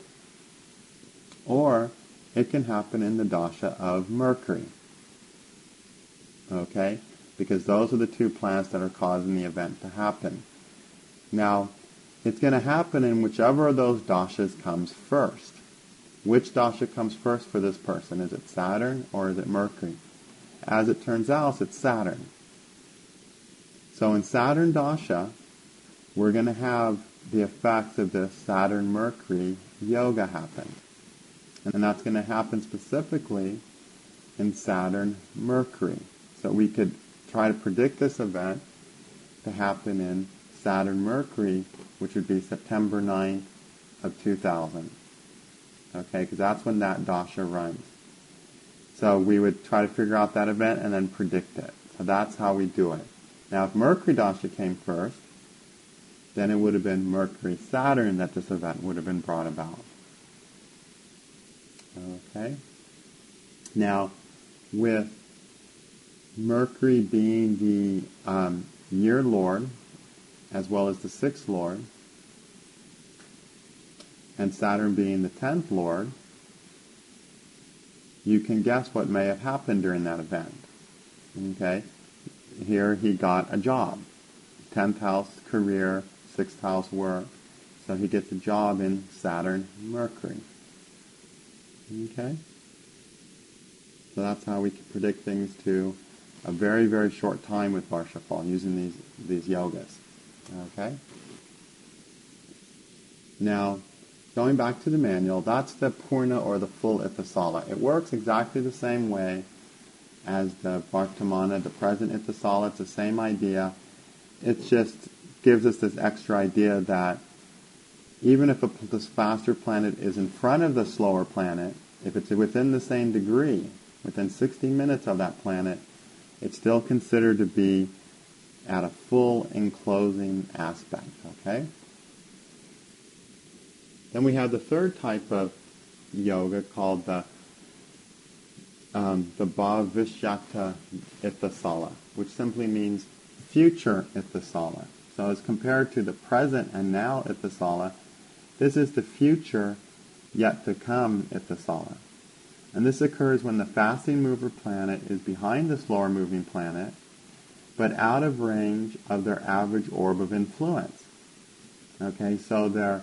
or it can happen in the dasha of Mercury. Okay? Because those are the two planets that are causing the event to happen. Now, it's going to happen in whichever of those dashas comes first. Which dasha comes first for this person? Is it Saturn or is it Mercury? As it turns out, it's Saturn. So in Saturn dasha, we're going to have the effects of this Saturn-Mercury yoga happen. And that's going to happen specifically in Saturn-Mercury. So we could try to predict this event to happen in Saturn-Mercury, which would be September 9th of 2000. Okay, because that's when that dasha runs. So we would try to figure out that event and then predict it. So that's how we do it. Now if Mercury dasha came first, then it would have been Mercury-Saturn that this event would have been brought about. Okay? Now, with Mercury being the year lord, as well as the 6th lord, and Saturn being the 10th lord, you can guess what may have happened during that event. Okay? Here he got a job. 10th house career, 6th house work. So he gets a job in Saturn-Mercury. Okay? So that's how we can predict things to a very, very short time with Воршапхала using these yogas. Okay? Now, going back to the manual, that's the Purna or the full Ittasala. It works exactly the same way as the Vartamana, the present Ittasala. It's the same idea. It just gives us this extra idea that even if this faster planet is in front of the slower planet, if it's within the same degree, within 60 minutes of that planet, it's still considered to be at a full enclosing aspect, okay? Then we have the third type of yoga called the Bhavishyata Ittasala, which simply means future Ittasala. So as compared to the present and now Ittasala, this is the future yet to come Ittasala. And this occurs when the fasting mover planet is behind the slower moving planet, but out of range of their average orb of influence. Okay, so they're,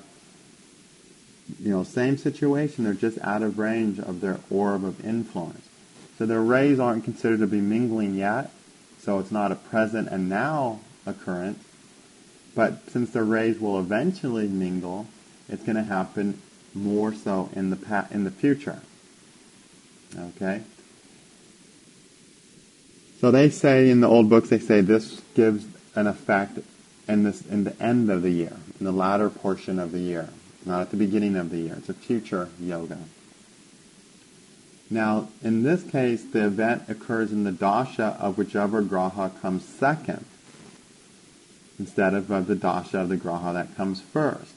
same situation, they're just out of range of their orb of influence. So their rays aren't considered to be mingling yet, so it's not a present and now occurrence, but since the rays will eventually mingle, it's going to happen more so in the future. Okay? So they say in the old books, they say this gives an effect in the end of the year, in the latter portion of the year, not at the beginning of the year. It's a future yoga. Now, in this case, the event occurs in the dasha of whichever graha comes second, instead of the dasha of the graha that comes first.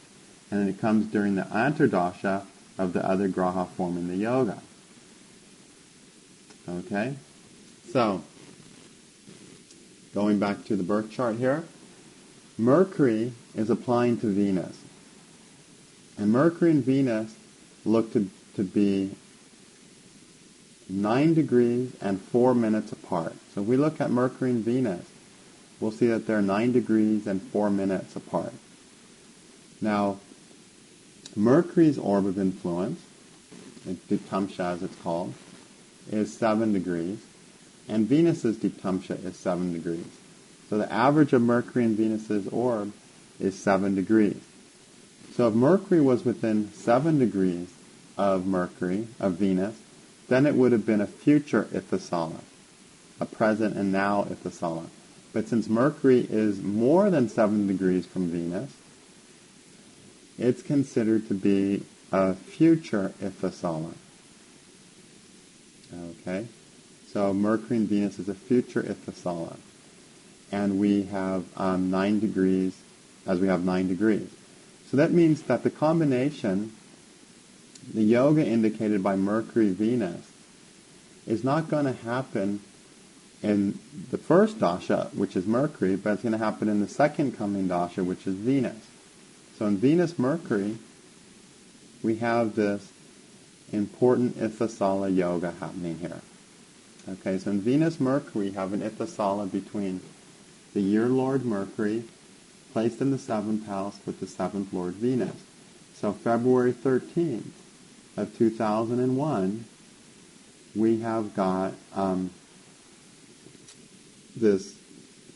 And then it comes during the antardasha of the other graha forming the yoga. Okay? So, going back to the birth chart here, Mercury is applying to Venus. And Mercury and Venus look to be 9 degrees and 4 minutes apart. So if we look at Mercury and Venus, we'll see that they're 9 degrees and 4 minutes apart. Now, Mercury's orb of influence, Diptamsha as it's called, is 7 degrees, and Venus's Diptamsha is 7 degrees. So the average of Mercury and Venus's orb is 7 degrees. So if Mercury was within 7 degrees of Venus, then it would have been a future Ittasala, a present and now Ittasala. But since Mercury is more than 7 degrees from Venus, it's considered to be a future Ittasala. Okay? So Mercury and Venus is a future Ittasala. And we have 9 degrees, as we have 9 degrees. So that means that the combination, the yoga indicated by Mercury-Venus, is not going to happen in the first dasha, which is Mercury, but it's going to happen in the second coming dasha, which is Venus. So in Venus-Mercury, we have this important Ittasala yoga happening here. Okay, so in Venus-Mercury, we have an Ittasala between the year Lord Mercury, placed in the 7th house with the 7th Lord Venus. So February 13th of 2001, we have got this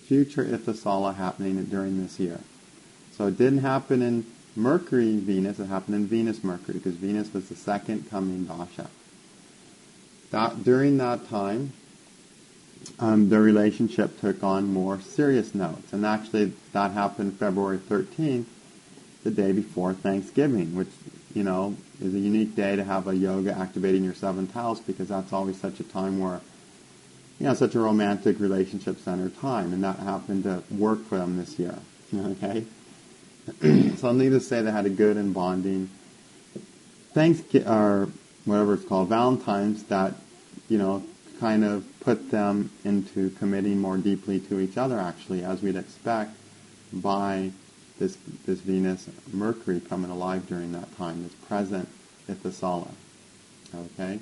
future Ittasala happening during this year. So it didn't happen in Mercury-Venus, it happened in Venus-Mercury, because Venus was the second coming dasha. During that time, the relationship took on more serious notes. And actually, that happened February 13th, the day before Thanksgiving, which, is a unique day to have a yoga activating your 7th house, because that's always such a time where, such a romantic relationship-centered time. And that happened to work for them this year. Okay? So needless to say, they had a good and bonding or whatever it's called, Valentine's, that, kind of put them into committing more deeply to each other, actually, as we'd expect by this Venus-Mercury coming alive during that time, this present Ittasala. Okay?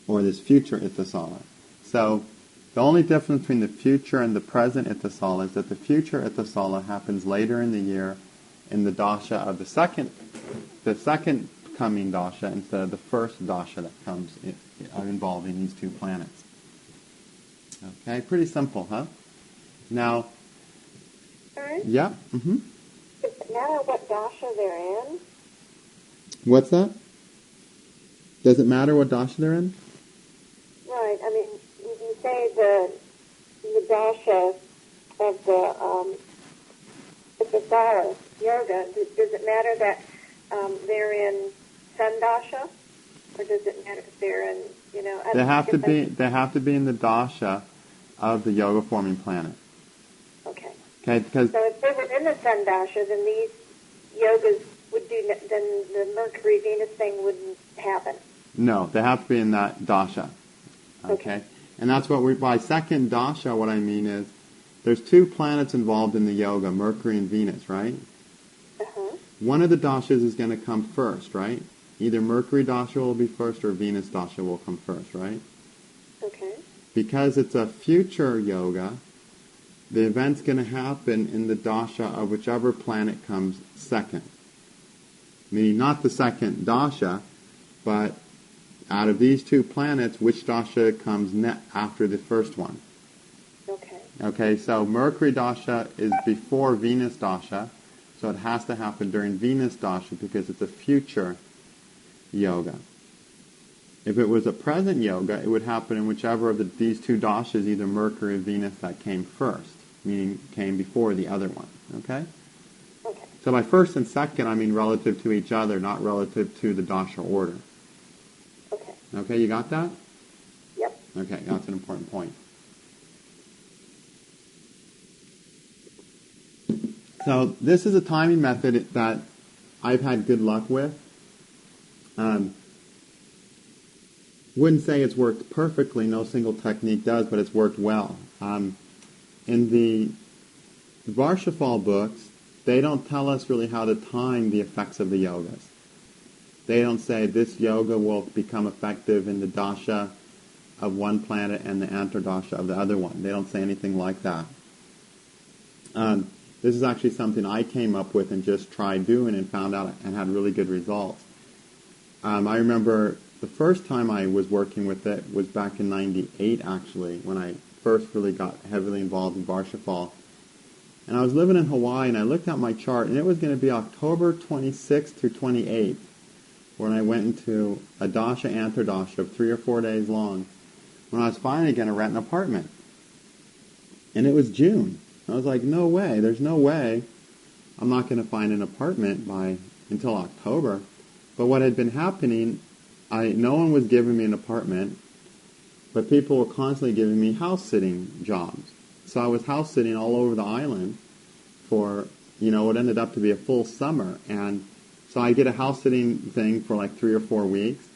Or this future Ittasala. So, the only difference between the future and the present Ittasala is that the future Ittasala happens later in the year in the dasha of the second coming dasha instead of the first dasha that comes involving these two planets. Okay, pretty simple, huh? Now, yeah? Mm-hmm. Does it matter what dasha they're in? What's that? Does it matter what dasha they're in? Right. I mean, you say the dasha of the Ittasala yoga. Does it matter that they're in sun dasha? Or does it matter if they're in, They have to be in the dasha of the yoga forming planet. Okay. Okay, because So if they're within the sun dasha, then these yogas would do, then the Mercury-Venus thing wouldn't happen. no, they have to be in that dasha. Okay? And that's what by second dasha, what I mean is, there's two planets involved in the yoga, Mercury and Venus, right? Uh-huh. One of the dashas is going to come first, right? Either Mercury dasha will be first or Venus dasha will come first, right? Okay. Because it's a future yoga, the event's going to happen in the dasha of whichever planet comes second. Meaning not the second dasha, but out of these two planets, which dasha comes after the first one. Okay. Okay, so Mercury dasha is before Venus dasha, so it has to happen during Venus dasha because it's a future yoga. If it was a present yoga, it would happen in whichever of these two dashas, either Mercury or Venus, that came first, meaning came before the other one. Okay? Okay. So by first and second, I mean relative to each other, not relative to the dasha order. Okay. Okay, you got that? Yep. Okay, that's an important point. So this is a timing method that I've had good luck with. Wouldn't say it's worked perfectly, no single technique does, but it's worked well. In the Воршапхала books, they don't tell us really how to time the effects of the yogas. They don't say this yoga will become effective in the dasha of one planet and the antardasha of the other one. They don't say anything like that. This is actually something I came up with and just tried doing and found out and had really good results. I remember the first time I was working with it was back in '98, actually, when I first really got heavily involved in Воршапхала. And I was living in Hawaii, and I looked at my chart, and it was going to be October 26th to 28th when I went into a dasha antardasha of 3 or 4 days long, when I was finally going to rent an apartment. And it was June. I was like, no way, there's no way I'm not going to find an apartment until October. But what had been happening, no one was giving me an apartment, but people were constantly giving me house-sitting jobs. So I was house-sitting all over the island for, what ended up to be a full summer. And so I get a house-sitting thing for like 3 or 4 weeks.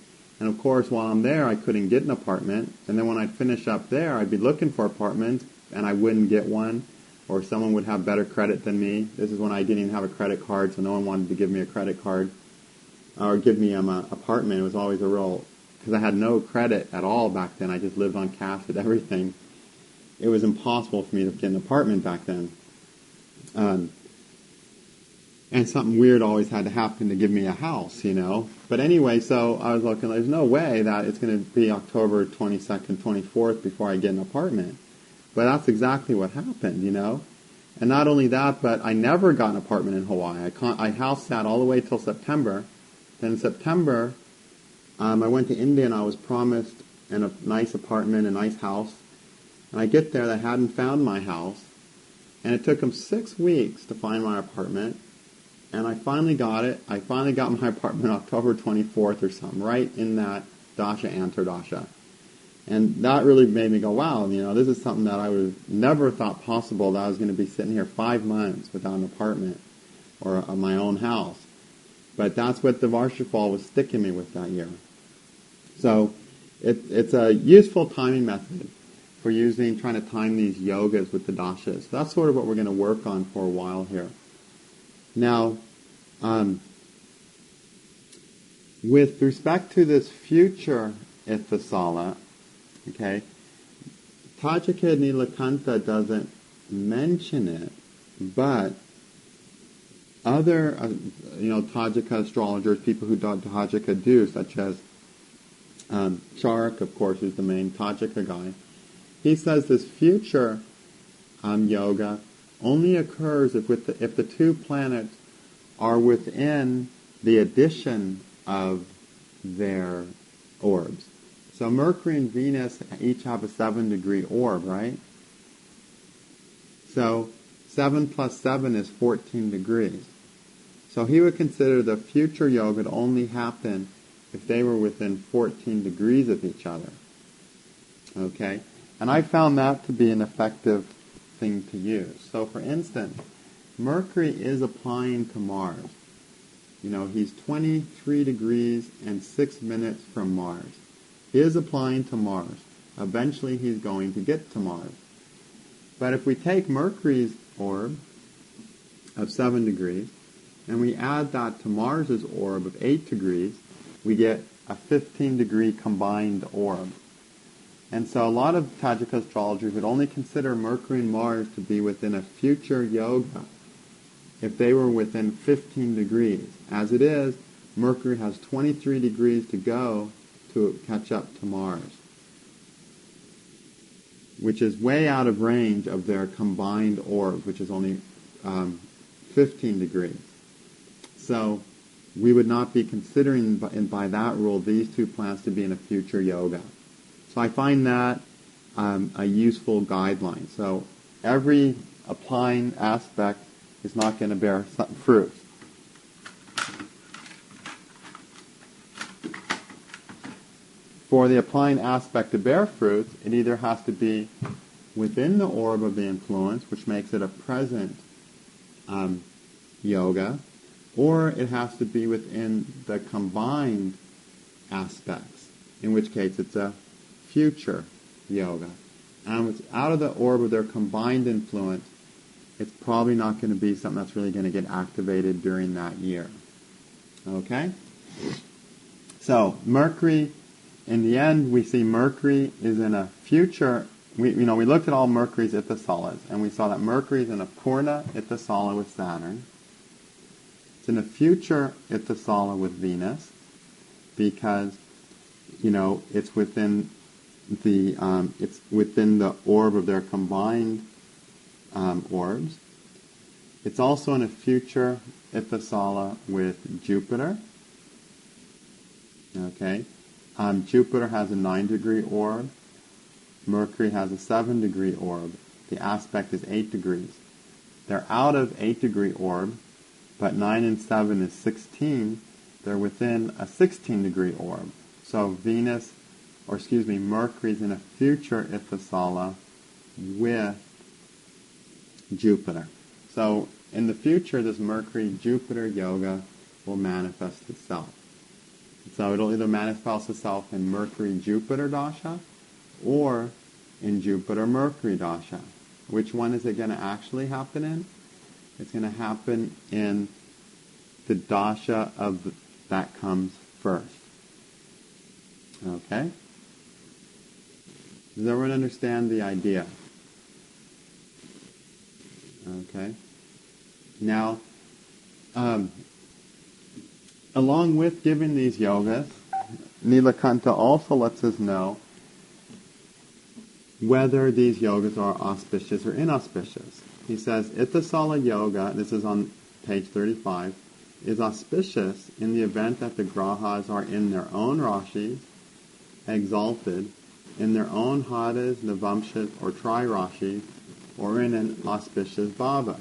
And of course, while I'm there, I couldn't get an apartment. And then when I'd finish up there, I'd be looking for apartments, and I wouldn't get one. Or someone would have better credit than me. This is when I didn't even have a credit card, so no one wanted to give me a credit card or give me an apartment. It was always because I had no credit at all back then. I just lived on cash with everything. It was impossible for me to get an apartment back then. And something weird always had to happen to give me a house, But anyway, so I was looking, there's no way that it's going to be October 22nd, 24th before I get an apartment. But that's exactly what happened, And not only that, but I never got an apartment in Hawaii. I house sat all the way till September. Then in September, I went to India and I was promised a nice apartment, a nice house. And I get there, they hadn't found my house. And it took them 6 weeks to find my apartment. And I finally got it. I finally got my apartment October 24th or something, right in that dasha antardasha. And that really made me go, wow, this is something that I would have never thought possible, that I was going to be sitting here 5 months without an apartment or my own house. But that's what the Воршапхала was sticking me with that year. So it's a useful timing method for trying to time these yogas with the dashas. That's sort of what we're going to work on for a while here. Now, with respect to this future Ithasala, okay, Tajika Nilakanta doesn't mention it, but other, Tajika astrologers, people who Tajika do, such as Charak, of course, is the main Tajika guy. He says this future yoga only occurs if the two planets are within the addition of their orbs. So Mercury and Venus each have a 7-degree orb, right? So 7 plus 7 is 14 degrees. So he would consider the future yoga to only happen if they were within 14 degrees of each other. Okay? And I found that to be an effective thing to use. So for instance, Mercury is applying to Mars. You know, he's 23 degrees and 6 minutes from Mars. He is applying to Mars. Eventually he's going to get to Mars. But if we take Mercury's orb of 7 degrees and we add that to Mars's orb of 8 degrees, we get a 15-degree combined orb. And so a lot of Tajik astrologers would only consider Mercury and Mars to be within a future yoga if they were within 15 degrees. As it is, Mercury has 23 degrees to go to catch up to Mars, which is way out of range of their combined orb, which is only 15 degrees. So we would not be considering by that rule these two planets to be in a future yoga. So I find that a useful guideline. So every applying aspect is not going to bear fruit. For the applying aspect to bear fruit, it either has to be within the orb of the influence, which makes it a present yoga, or it has to be within the combined aspects, in which case it's a future yoga. And it's out of the orb of their combined influence, it's probably not going to be something that's really going to get activated during that year. Okay? So, Mercury, in the end, we see Mercury is in a future. We looked at all Mercury's Ithasalas, and we saw that Mercury is in a Purna Ithisala with Saturn. It's in a future Ithisala with Venus, because, it's within the orb of their combined orbs. It's also in a future Ithisala with Jupiter. Okay, Jupiter has a 9-degree orb. Mercury has a 7-degree orb. The aspect is 8 degrees. They're out of 8-degree orb, but 9 and 7 is 16. They're within a 16-degree orb. So Mercury's in a future Ithisala with Jupiter. So in the future, this Mercury-Jupiter yoga will manifest itself. So it'll either manifest itself in Mercury-Jupiter dasha or in Jupiter-Mercury dasha. Which one is it going to actually happen in? It's going to happen in the dasha that comes first. Okay? Does everyone understand the idea? Okay. Now, along with giving these yogas, Nilakanta also lets us know whether these yogas are auspicious or inauspicious. He says, Ithisala yoga, this is on page 35, is auspicious in the event that the grahas are in their own rashis, exalted, in their own hadas, navamshas, or tri-rashis, or in an auspicious bhava.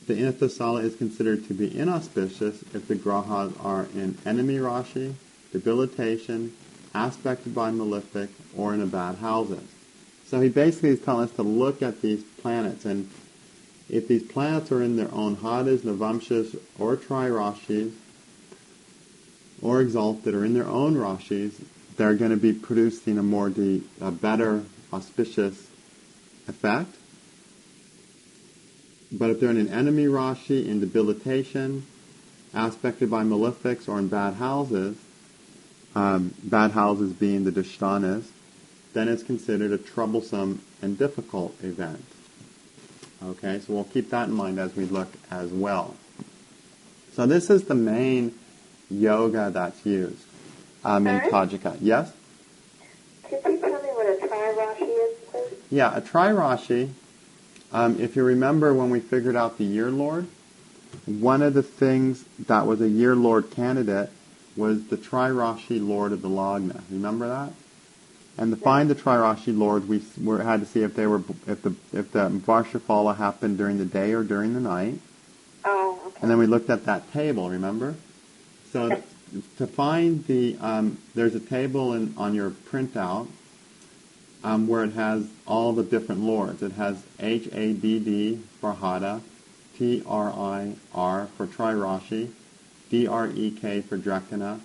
The Ithisala is considered to be inauspicious if the grahas are in enemy rashi, debilitation, aspected by malefic, or in a bad houses. So he basically is telling us to look at these planets, and if these planets are in their own hadas, navamshas, or tri-rashis, or exalted, or in their own rashis, they're going to be producing a better auspicious effect. But if they're in an enemy rashi, in debilitation, aspected by malefics, or in bad houses being the dishtanas, then it's considered a troublesome and difficult event. Okay, so we'll keep that in mind as we look as well. So this is the main yoga that's used in Tajika. Yes? Could you tell me what a tri-rashi is, please? Yeah, a tri-rashi, if you remember when we figured out the year lord, one of the things that was a year lord candidate was the tri-rashi lord of the Lagna. Remember that? And to find the tri-rashi lord, we had to see if the Воршапхала happened during the day or during the night. Oh, okay. And then we looked at that table, remember? So to find the, there's a table on your printout where it has all the different lords. It has Hadd for Hada, Trir for Trirashi, Drek for Drekana,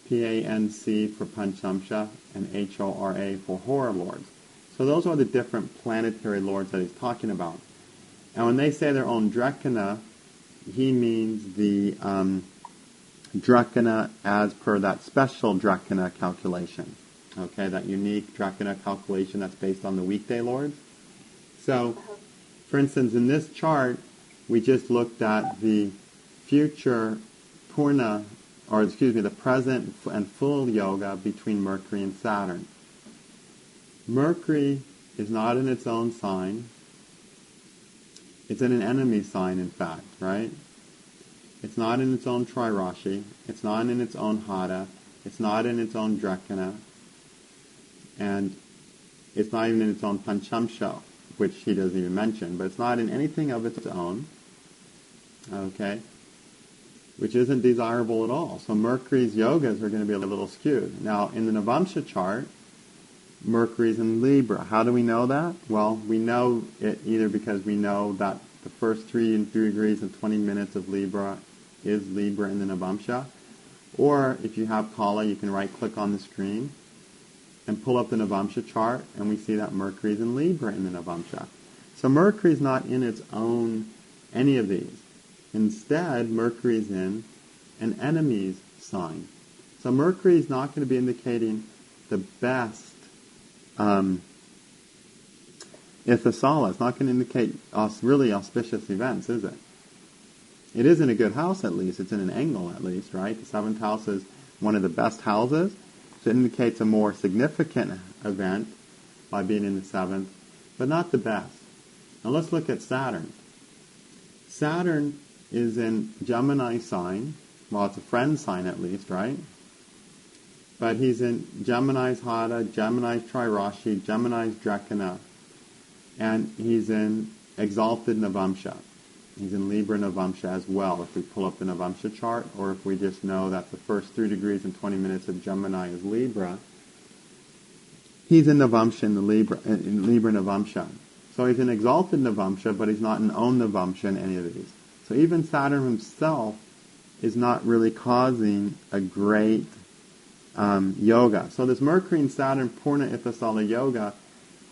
Panc for Panchamsha, and Hora for Hora lords. So those are the different planetary lords that he's talking about. And when they say their own Drekana, he means the Drekana as per that special Drekana calculation. Okay, that unique Drekana calculation that's based on the weekday lords. So, for instance, in this chart, we just looked at the future Purna, the present and full yoga between Mercury and Saturn. Mercury is not in its own sign. It's in an enemy sign, in fact, right? It's not in its own Trirashi. It's not in its own Hada. It's not in its own Drekana. And it's not even in its own Panchamsha, which he doesn't even mention. But it's not in anything of its own, okay, which isn't desirable at all. So Mercury's yogas are going to be a little skewed. Now, in the Navamsha chart, Mercury's in Libra. How do we know that? Well, we know it either because we know that the first 3 degrees and 20 minutes of Libra is Libra in the Navamsha. Or if you have Kala, you can right-click on the screen and pull up the Navamsha chart, and we see that Mercury's in Libra in the Navamsha. So Mercury's not in its own any of these. Instead, Mercury's in an enemy's sign. So Mercury's not going to be indicating the best Ithisala. It's not going to indicate really auspicious events, is it? It is in a good house, at least. It's in an angle, at least, right? The 7th house is one of the best houses. So it indicates a more significant event by being in the 7th, but not the best. Now let's look at Saturn. Saturn is in Gemini sign. Well, it's a friend sign at least, right? But he's in Gemini's Hada, Gemini's Trirashi, Gemini's Drekana, and he's in exalted Navamsha. He's in Libra Navamsha as well, if we pull up the Navamsha chart, or if we just know that the first 3 degrees and 20 minutes of Gemini is Libra. He's in Navamsha in Libra Navamsha. So he's in exalted Navamsha, but he's not in own Navamsha in any of these. So even Saturn himself is not really causing a great yoga. So this Mercury and Saturn Purna Ithisala yoga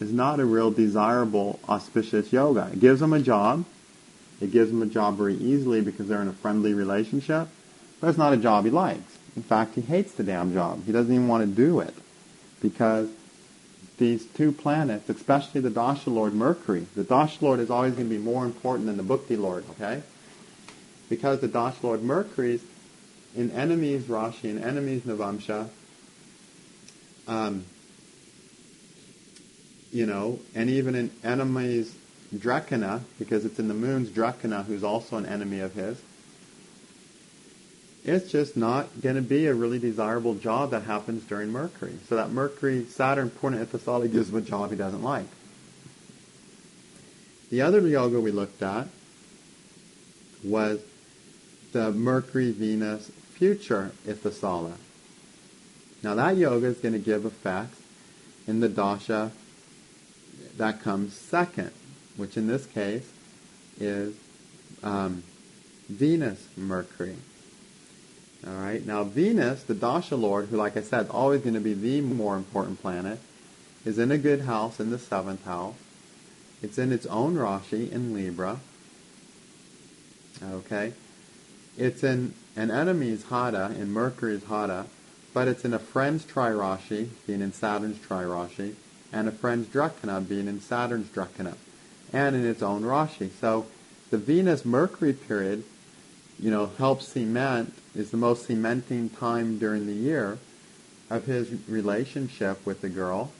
is not a real desirable, auspicious yoga. It gives him a job. It gives him a job very easily because they're in a friendly relationship, but it's not a job he likes. In fact, he hates the damn job. He doesn't even want to do it because these two planets, especially the Dasha Lord Mercury, the Dasha Lord is always going to be more important than the Bhukti Lord, okay? Because the Dasha Lord Mercury's in enemies Rashi and enemies Navamsha, and even in enemies Drekana, because it's in the moon's Drekana, who's also an enemy of his, it's just not going to be a really desirable job that happens during Mercury. So that Mercury, Saturn, Purna Ithisala gives him a job he doesn't like. The other yoga we looked at was the Mercury-Venus future Ithisala. Now that yoga is going to give effects in the dasha that comes second, which in this case is Venus Mercury. All right. Now Venus, the dasha lord, who, like I said, is always going to be the more important planet, is in a good house in the 7th house. It's in its own Rashi in Libra. Okay. It's in an enemy's Hada, in Mercury's Hada, but it's in a friend's Trirashi, being in Saturn's Trirashi, and a friend's Drekana, being in Saturn's Drekana, and in its own Rashi. So the Venus-Mercury period, helps cement, is the most cementing time during the year of his relationship with the girl,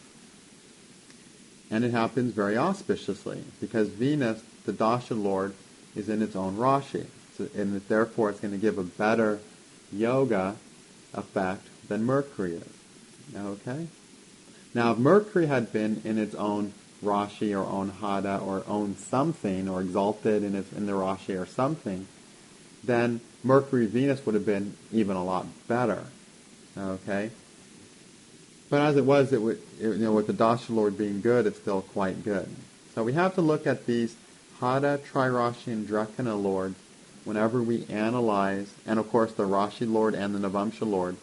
and it happens very auspiciously, because Venus, the Dasha Lord, is in its own Rashi. And therefore it's going to give a better yoga effect than Mercury is. Okay? Now if Mercury had been in its own Rashi or own Hada or own something, or exalted in the Rashi or something, then Mercury-Venus would have been even a lot better. Okay? But as it was, with the Dasha Lord being good, it's still quite good. So we have to look at these Hada, Trirashi, and Drakana Lords whenever we analyze, and of course the Rashi Lord and the Navamsha Lord,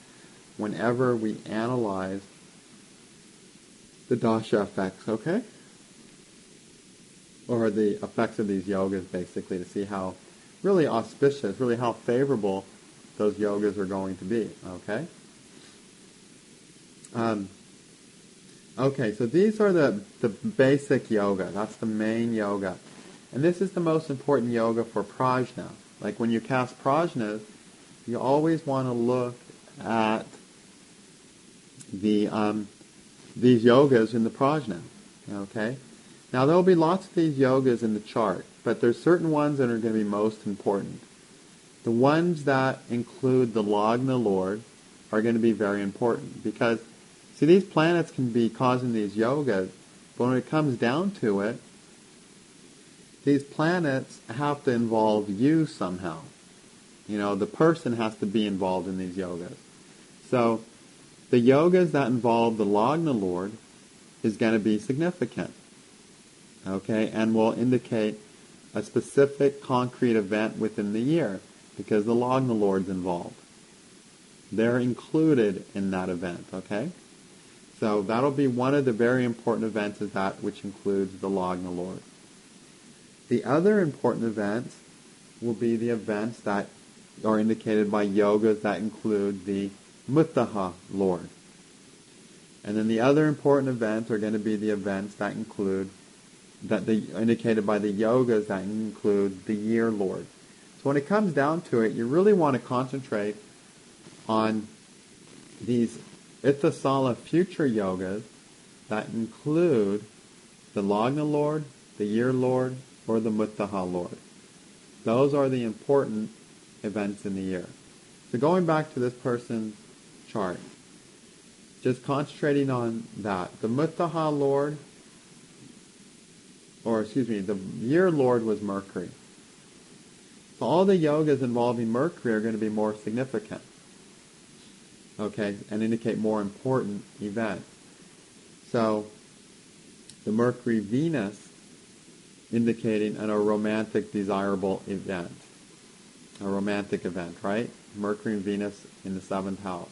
whenever we analyze the Dasha effects, okay? Or the effects of these yogas, basically, to see how really auspicious, really how favorable those yogas are going to be, okay? Okay, so these are the basic yoga. That's the main yoga. And this is the most important yoga for prajna. Like when you cast prajnas, you always want to look at the these yogas in the prajna. Okay? Now there will be lots of these yogas in the chart, but there's certain ones that are going to be most important. The ones that include the Lagna Lord are going to be very important because, see, these planets can be causing these yogas, but when it comes down to it, these planets have to involve you somehow. The person has to be involved in these yogas. So the yogas that involve the Lagna Lord is going to be significant. Okay, and will indicate a specific concrete event within the year because the Lagna Lord's involved. They're included in that event, okay? So that'll be one of the very important events, is that which includes the Lagna Lord. The other important events will be the events that are indicated by yogas that include the Muttaha Lord. And then the other important events are going to be the events that include, indicated by the yogas that include the year Lord. So when it comes down to it, you really want to concentrate on these Ittasala future yogas that include the Lagna Lord, the year Lord, or the Muttaha Lord. Those are the important events in the year. So going back to this person's chart, just concentrating on that. The Muttaha Lord, the year Lord was Mercury. So all the yogas involving Mercury are going to be more significant. Okay, and indicate more important events. So the Mercury-Venus indicating a romantic, desirable event. A romantic event, right? Mercury and Venus in the 7th house.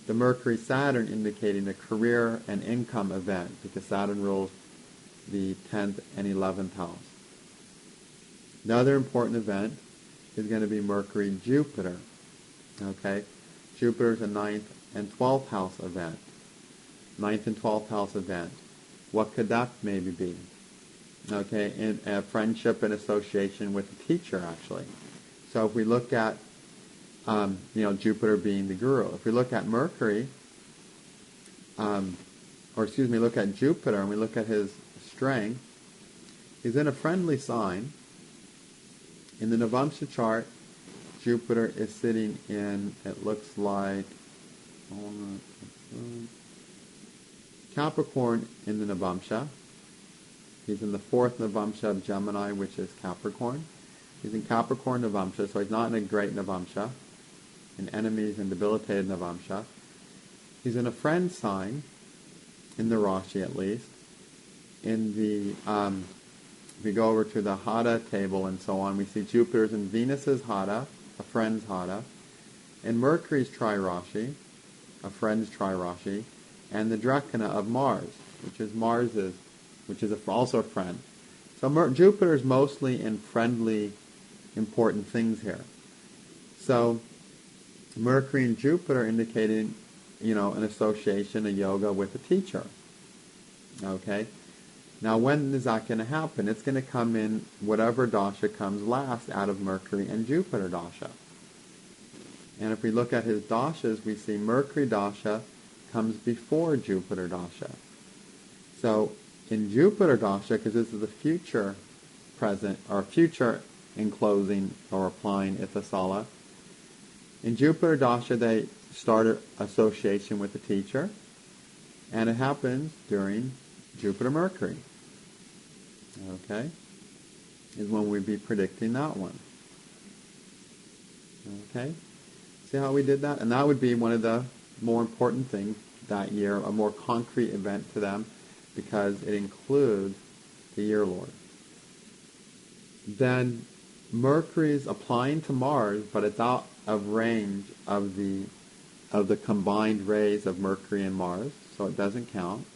The Mercury-Saturn indicating a career and income event, because Saturn rules the 10th and 11th house. The other important event is going to be Mercury-Jupiter. Okay? Jupiter's a 9th and 12th house event. 9th and 12th house event. What could that maybe be? Okay, in a friendship and association with a teacher, actually. So if we look at, Jupiter being the guru. If we look at Mercury, look at Jupiter and we look at his strength, he's in a friendly sign. In the Navamsha chart, Jupiter is sitting in, it looks like, Capricorn in the Navamsha. He's in the 4th Navamsha of Gemini, which is Capricorn. He's in Capricorn Navamsha, so he's not in a great Navamsha, in enemies and debilitated Navamsha. He's in a friend sign, in the Rashi at least. In the, if we go over to the Hada table and so on, we see Jupiter's in Venus's Hada, a friend's Hada, and Mercury's Trirashi, a friend's Trirashi, and the Drakana of Mars, which is also a friend. So Jupiter's mostly in friendly, important things here. So Mercury and Jupiter indicating, an association, a yoga with a teacher. Okay? Now when is that going to happen? It's going to come in whatever dasha comes last out of Mercury and Jupiter dasha. And if we look at his dashas, we see Mercury dasha comes before Jupiter dasha. So in Jupiter dasha, because this is the future present, or future enclosing or applying Ittasala, in Jupiter dasha they start an association with the teacher, and it happens during Jupiter-Mercury. Okay? Is when we'd be predicting that one. Okay? See how we did that? And that would be one of the more important things that year, a more concrete event to them, because it includes the year lord. Then Mercury is applying to Mars, but it's out of range of the combined rays of Mercury and Mars, so it doesn't count.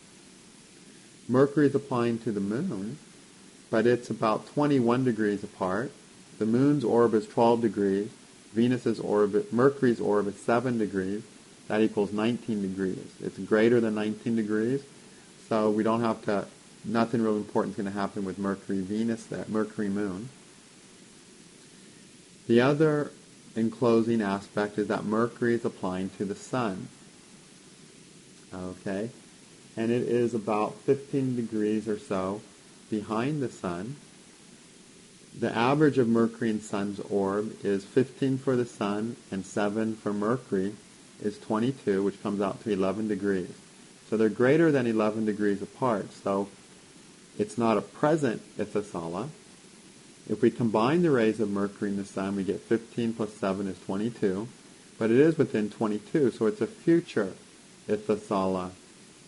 Mercury is applying to the Moon, but it's about 21 degrees apart. The Moon's orb is 12 degrees. Mercury's orb is 7 degrees. That equals 19 degrees. It's greater than 19 degrees, so we don't have to, nothing real important is going to happen with Mercury-Venus there, Mercury-Moon. The other enclosing aspect is that Mercury is applying to the Sun. Okay? And it is about 15 degrees or so behind the Sun. The average of Mercury and Sun's orb is 15 for the Sun and 7 for Mercury is 22, which comes out to 11 degrees. So they're greater than 11 degrees apart, so it's not a present Ithisala. If we combine the rays of Mercury and the Sun, we get 15 plus 7 is 22, but it is within 22, so it's a future Ithisala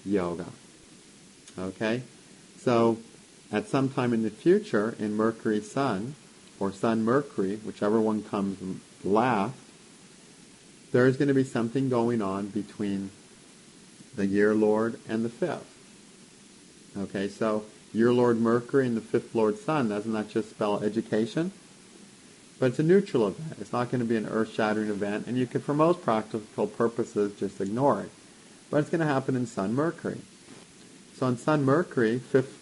yoga. Okay? So at some time in the future, in Mercury-Sun, or Sun-Mercury, whichever one comes last, there's going to be something going on between the year lord and the fifth. Okay, so year lord Mercury and the fifth lord Sun, doesn't that just spell education? But it's a neutral event. It's not going to be an earth-shattering event, and you can, for most practical purposes, just ignore it. But it's going to happen in Sun-Mercury. So in Sun-Mercury, fifth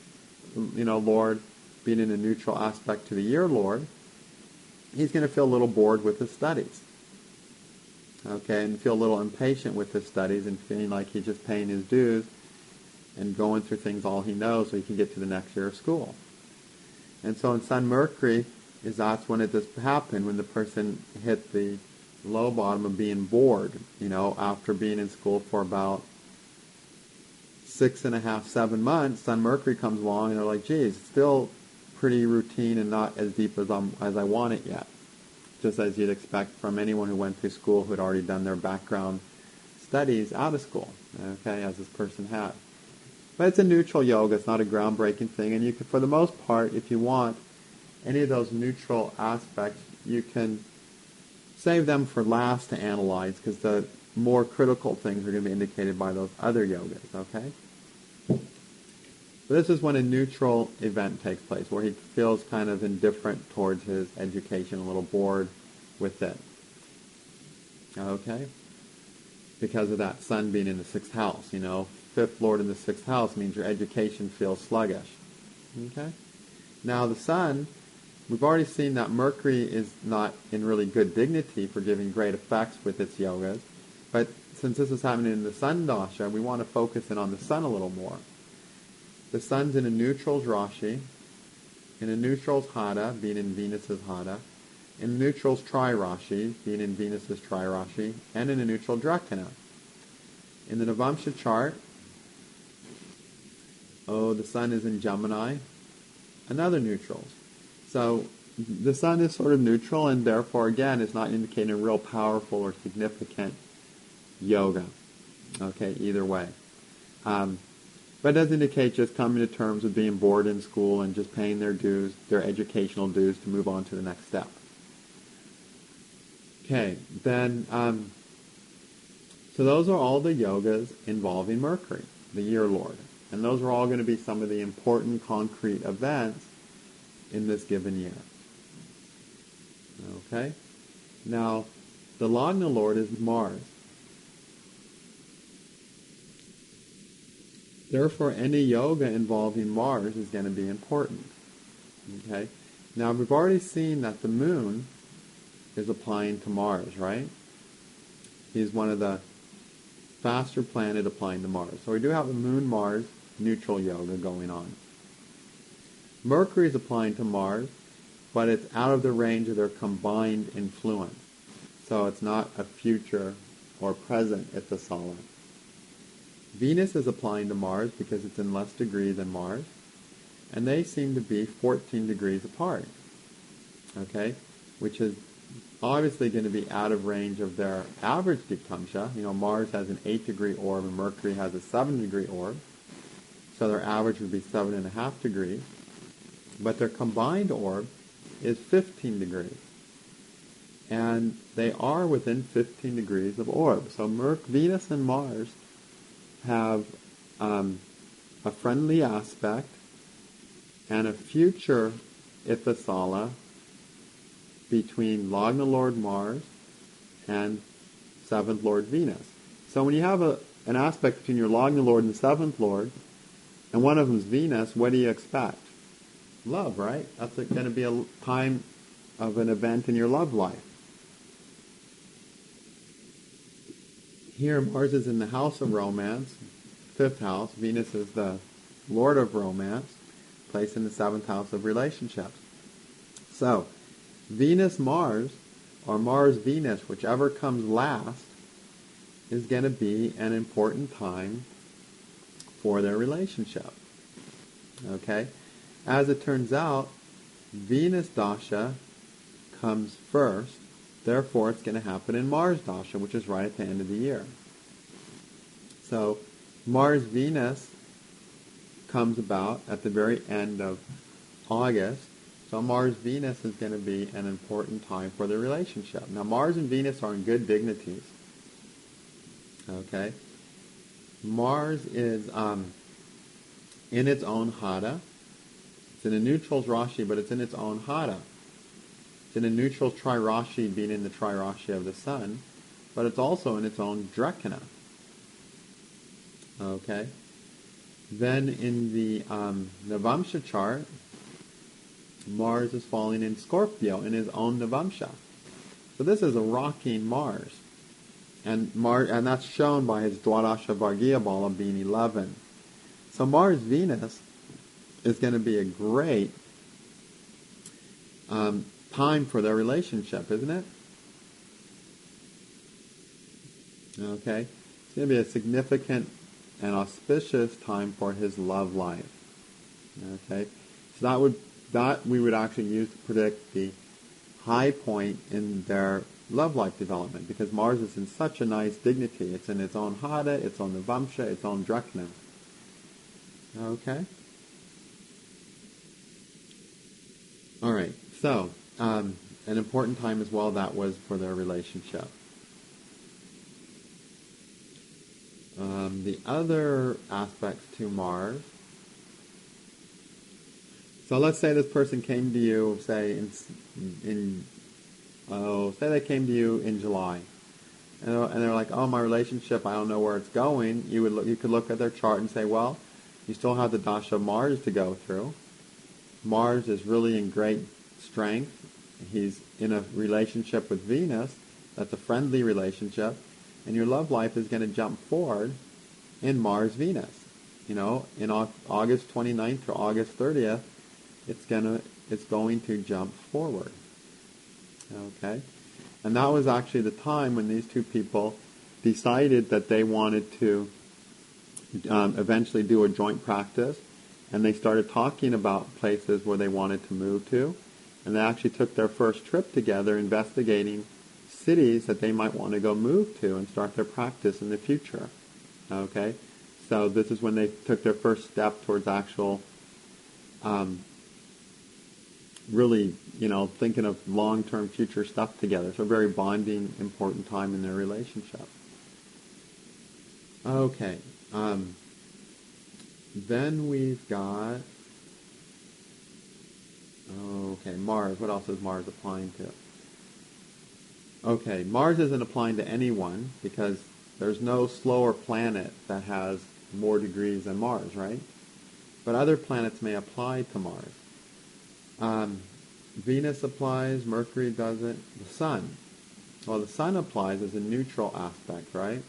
lord being in a neutral aspect to the year lord, he's going to feel a little bored with his studies. Okay, and feel a little impatient with his studies and feeling like he's just paying his dues and going through things all he knows so he can get to the next year of school. And so in Sun-Mercury, that's when it does happen, when the person hit the low bottom of being bored, after being in school for about 6.5, 7 months, Sun-Mercury comes along and they're like, geez, it's still pretty routine and not as deep as I want it yet. Just as you'd expect from anyone who went through school who had already done their background studies out of school, okay, as this person had. But it's a neutral yoga, it's not a groundbreaking thing, and you can, for the most part, if you want any of those neutral aspects, you can save them for last to analyze, because the more critical things are going to be indicated by those other yogas, okay? So this is when a neutral event takes place, where he feels kind of indifferent towards his education, a little bored with it. Okay? Because of that Sun being in the 6th house, fifth lord in the 6th house means your education feels sluggish. Okay? Now the Sun, we've already seen that Mercury is not in really good dignity for giving great effects with its yogas, but since this is happening in the Sun Dasha, we want to focus in on the Sun a little more. The Sun's in a neutral's Rashi, in a neutral's Hada, being in Venus's Hada, in a neutral's Tri-Rashi, being in Venus's Tri-Rashi, and in a neutral Drakana. In the Navamsha chart, the Sun is in Gemini, another neutral. So the Sun is sort of neutral, and therefore, again, is not indicating a real powerful or significant yoga. Okay, either way. But it does indicate just coming to terms with being bored in school and just paying their dues, their educational dues, to move on to the next step. Okay, then, so those are all the yogas involving Mercury, the year lord. And those are all going to be some of the important concrete events in this given year. Okay? Now, the Lagna lord is Mars. Therefore, any yoga involving Mars is going to be important. Okay? Now, we've already seen that the Moon is applying to Mars, right? He's one of the faster planet applying to Mars. So we do have a Moon-Mars neutral yoga going on. Mercury is applying to Mars, but it's out of the range of their combined influence. So it's not a future or present Ithisala. Venus is applying to Mars because it's in less degree than Mars, and they seem to be 14 degrees apart, okay, which is obviously going to be out of range of their average Diksha. Mars has an 8-degree orb and Mercury has a 7-degree orb. So their average would be 7.5 degrees. But their combined orb is 15 degrees. And they are within 15 degrees of orb. So Venus and Mars have a friendly aspect and a future Ithisala between Lagna Lord Mars and 7th Lord Venus. So when you have an aspect between your Lagna Lord and the 7th Lord, and one of them is Venus, what do you expect? Love, right? That's going to be a time of an event in your love life. Here, Mars is in the house of romance, 5th house. Venus is the lord of romance, placed in the 7th house of relationships. So, Venus-Mars, or Mars-Venus, whichever comes last, is going to be an important time for their relationship. Okay? As it turns out, Venus Dasha comes first, therefore it's going to happen in Mars Dasha, which is right at the end of the year. So, Mars-Venus comes about at the very end of August. So Mars-Venus is going to be an important time for the relationship. Now Mars and Venus are in good dignities. Okay? Mars is in its own hada. It's in a neutral's Rashi, but it's in its own hada. It's in a neutral tri-Rashi, being in the tri-Rashi of the Sun, but it's also in its own Drekana. Okay? Then in the Navamsha chart, Mars is falling in Scorpio in his own Navamsha. So this is a rocking Mars. And that's shown by his Dwadasha Vargiya Bala being 11. So Mars-Venus is going to be a great time for their relationship, isn't it? Okay? It's going to be a significant and auspicious time for his love life. Okay? So that we would actually use to predict the high point in their love life development, because Mars is in such a nice dignity. It's in its own hada, its own Navamsha, its own Drekna. Okay? Alright, so, an important time as well that was for their relationship. The other aspects to Mars. So let's say this person came to you, say say they came to you in July, and they're like, "Oh, my relationship, I don't know where it's going." You could look at their chart and say, "Well, you still have the dasha of Mars to go through. Mars is really in great strength. He's in a relationship with Venus. That's a friendly relationship, and your love life is going to jump forward in Mars-Venus. In August 29th to August 30th, it's going to jump forward. Okay? And that was actually the time when these two people decided that they wanted to eventually do a joint practice, and they started talking about places where they wanted to move to, and they actually took their first trip together investigating cities that they might want to go move to and start their practice in the future. Okay? So this is when they took their first step towards actual really, thinking of long-term future stuff together. So a very bonding, important time in their relationship. Okay. Then we've got... Okay, Mars. What else is Mars applying to? Okay, Mars isn't applying to anyone because there's no slower planet that has more degrees than Mars, right? But other planets may apply to Mars. Venus applies, Mercury doesn't, the Sun. Well, the Sun applies as a neutral aspect, right?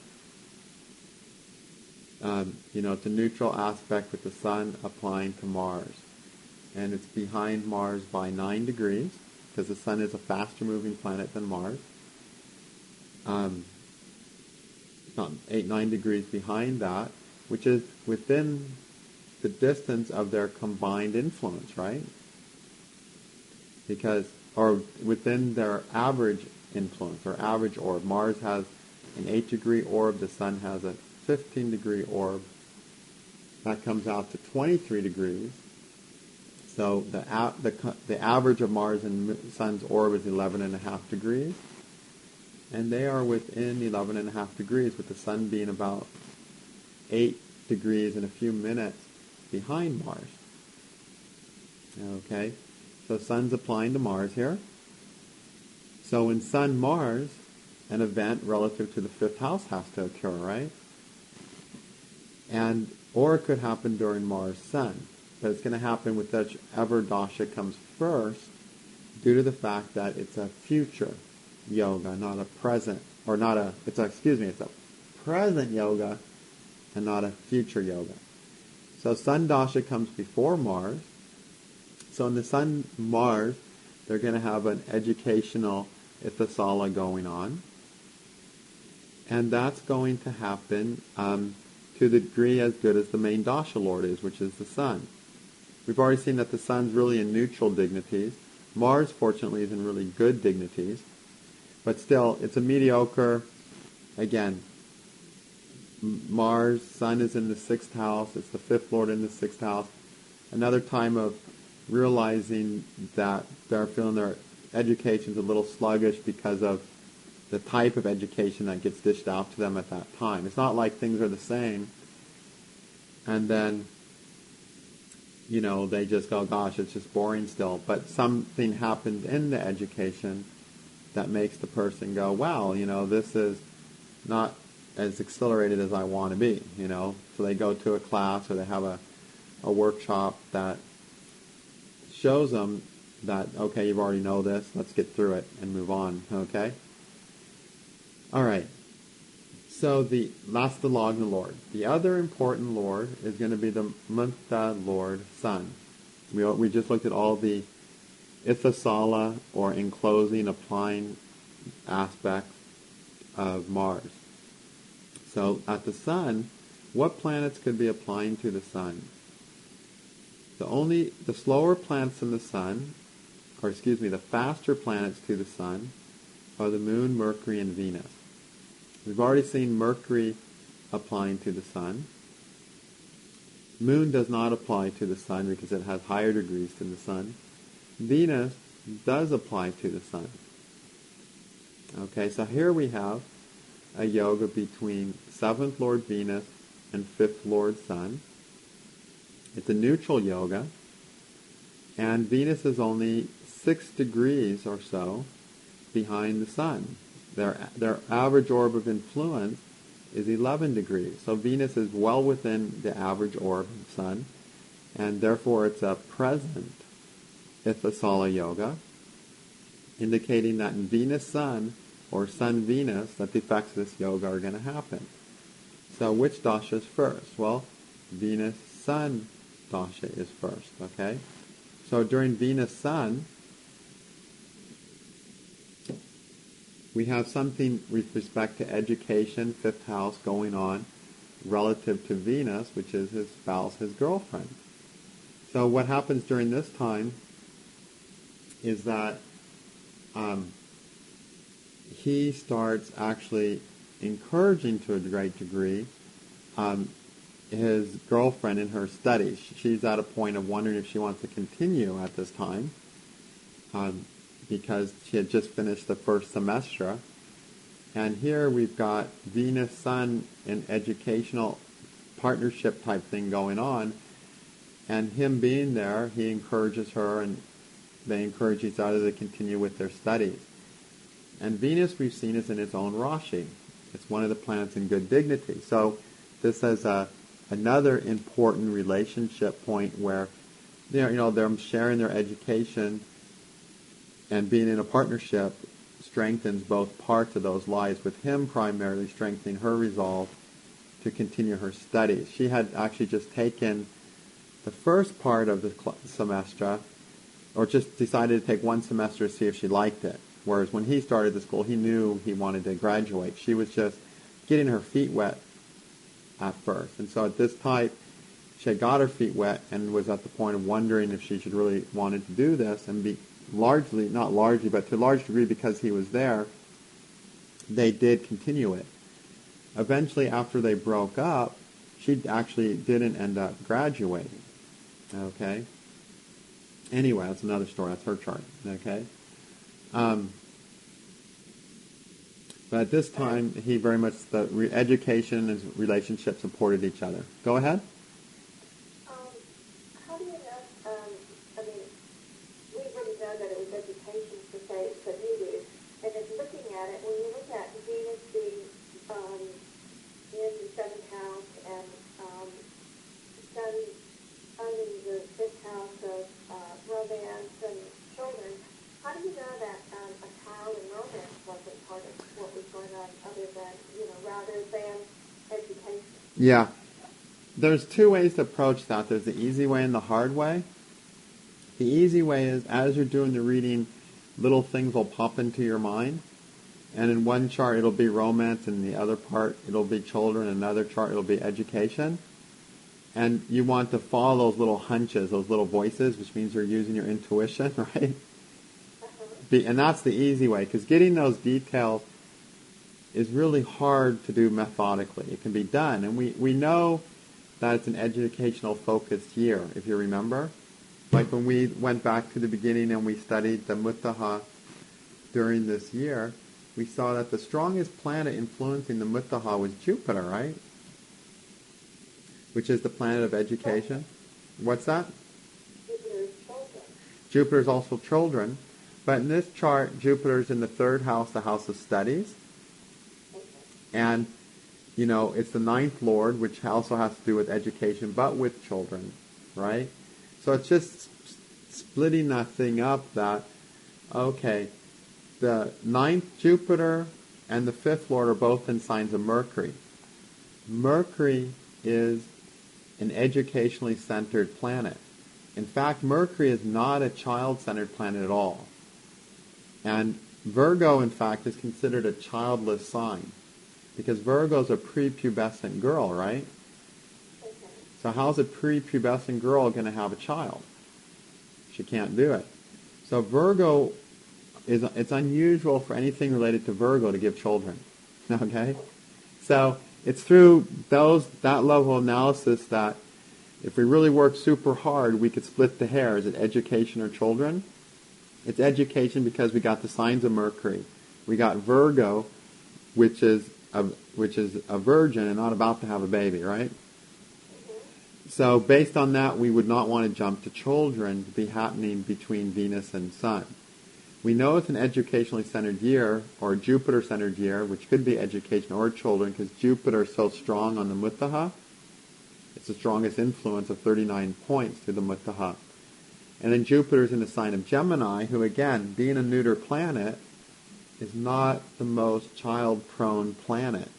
It's a neutral aspect with the Sun applying to Mars. And it's behind Mars by 9 degrees, because the Sun is a faster moving planet than Mars. Not 9 degrees behind that, which is within the distance of their combined influence, right? Or within their average influence, or average orb. Mars has an 8-degree orb, the Sun has a 15-degree orb. That comes out to 23 degrees. So the average of Mars and Sun's orb is 11.5 degrees. And they are within 11.5 degrees, with the Sun being about 8 degrees in a few minutes behind Mars. Okay, so Sun's applying to Mars here. So in Sun-Mars, an event relative to the 5th house has to occur, right? Or it could happen during Mars-Sun. But it's going to happen with whichever dasha comes first, due to the fact that it's a future yoga, not a present, or not a, it's a present yoga and not a future yoga. So Sun dasha comes before Mars. So in the Sun-Mars, they're going to have an educational ithasala going on. And that's going to happen to the degree as good as the main dasha lord is, which is the Sun. We've already seen that the Sun's really in neutral dignities. Mars, fortunately, is in really good dignities. But still, it's a mediocre, again, Mars, Sun is in the 6th house, it's the 5th lord in the 6th house. Another time of realizing that they're feeling their education's a little sluggish because of the type of education that gets dished out to them at that time. It's not like things are the same, and then, they just go, gosh, it's just boring still. But something happened in the education that makes the person go, wow, this is not as accelerated as I want to be, So they go to a class or they have a workshop that shows them that, okay, you already know this, let's get through it and move on, okay? All right. So that's the Lagna Lord. The other important Lord is going to be the Munta Lord Sun. We just looked at all the ithasala, or enclosing, applying aspects of Mars. So at the Sun, what planets could be applying to the Sun? The slower planets in the Sun, the faster planets to the Sun, are the Moon, Mercury, and Venus. We've already seen Mercury applying to the Sun. Moon does not apply to the Sun because it has higher degrees than the Sun. Venus does apply to the Sun. Okay, so here we have a yoga between 7th Lord Venus and 5th Lord Sun. It's a neutral yoga, and Venus is only 6 degrees or so behind the Sun. Their average orb of influence is 11 degrees. So Venus is well within the average orb of the Sun, and therefore it's a present ithasala yoga, indicating that in Venus-Sun or Sun-Venus, that the effects of this yoga are going to happen. So which dasha is first? Well, Venus-Sun dasha is first, okay? So during Venus-Sun, we have something with respect to education, 5th house, going on relative to Venus, which is his spouse, his girlfriend. So what happens during this time is that he starts actually encouraging to a great degree his girlfriend in her studies. She's at a point of wondering if she wants to continue at this time, because she had just finished the first semester. And here we've got Venus-Sun in educational partnership type thing going on, and him being there, he encourages her, and they encourage each other to continue with their studies. And Venus, we've seen, is in its own Rashi. It's one of the planets in good dignity. So this is another important relationship point where they're sharing their education, and being in a partnership strengthens both parts of those lives, with him primarily strengthening her resolve to continue her studies. She had actually just taken the first part of the semester, or just decided to take one semester to see if she liked it. Whereas when he started the school, he knew he wanted to graduate. She was just getting her feet wet at first. And so at this type, she had got her feet wet and was at the point of wondering if she should really wanted to do this, and be largely, not largely, but to a large degree because he was there, they did continue it. Eventually, after they broke up, she actually didn't end up graduating. Okay? Anyway, that's another story. That's her chart. Okay? But at this time, he very much, education and relationship supported each other. Go ahead. How do you know, I mean, we wouldn't know that it was education per se, but he do. And then looking at it, when you look at Venus being in the seventh house and Sun in the fifth house of romance and children, how do you know that a child in romance wasn't part of what was going on other than, rather than education? Yeah. There's two ways to approach that. There's the easy way and the hard way. The easy way is, as you're doing the reading, little things will pop into your mind. And in one chart it'll be romance, and in the other part it'll be children, and another chart it'll be education. And you want to follow those little hunches, those little voices, which means you're using your intuition, right? And that's the easy way, because getting those details is really hard to do methodically. It can be done, and we know that it's an educational focused year, if you remember. Like when we went back to the beginning and we studied the Muttaha during this year, we saw that the strongest planet influencing the Muttaha was Jupiter, right? Which is the planet of education. What's that? Jupiter's children. Jupiter's also children. But in this chart, Jupiter's in the third house, the house of studies. And, it's the ninth lord, which also has to do with education, but with children, right? So it's just splitting that thing up that, okay, the ninth Jupiter and the fifth lord are both in signs of Mercury. Mercury is an educationally centered planet. In fact, Mercury is not a child-centered planet at all. And Virgo, in fact, is considered a childless sign, because Virgo's a prepubescent girl, right? Okay. So how's a prepubescent girl going to have a child? She can't do it. So Virgo, it's unusual for anything related to Virgo to give children. Okay? So it's through that level of analysis that if we really work super hard, we could split the hair. Is it education or children? It's education because we got the signs of Mercury. We got Virgo, which is a virgin and not about to have a baby, right? So based on that, we would not want to jump to children to be happening between Venus and Sun. We know it's an educationally centered year, or a Jupiter-centered year, which could be education or children, because Jupiter is so strong on the Muttaha. It's the strongest influence of 39 points to the Muttaha. And then Jupiter's in the sign of Gemini, who again, being a neuter planet, is not the most child-prone planet.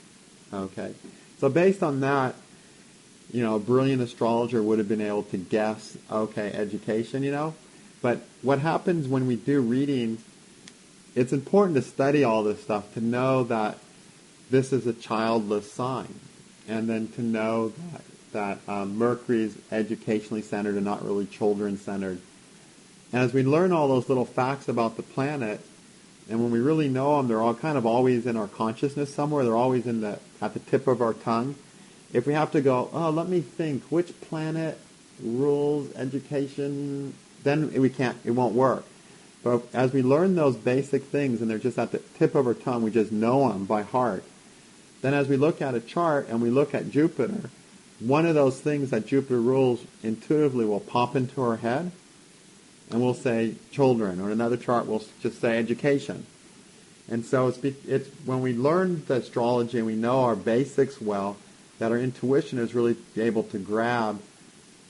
Okay? So based on that, a brilliant astrologer would have been able to guess, okay, education, But what happens when we do readings, it's important to study all this stuff, to know that this is a childless sign, and then to know that Mercury is educationally centered and not really children-centered. And as we learn all those little facts about the planet, and when we really know them, they're all kind of always in our consciousness somewhere. They're always at the tip of our tongue. If we have to go, let me think, which planet rules education, then it won't work. But as we learn those basic things, and they're just at the tip of our tongue, we just know them by heart. Then as we look at a chart and we look at Jupiter, one of those things that Jupiter rules intuitively will pop into our head, and we'll say children, or another chart will just say education. And so it's when we learn the astrology and we know our basics well, that our intuition is really able to grab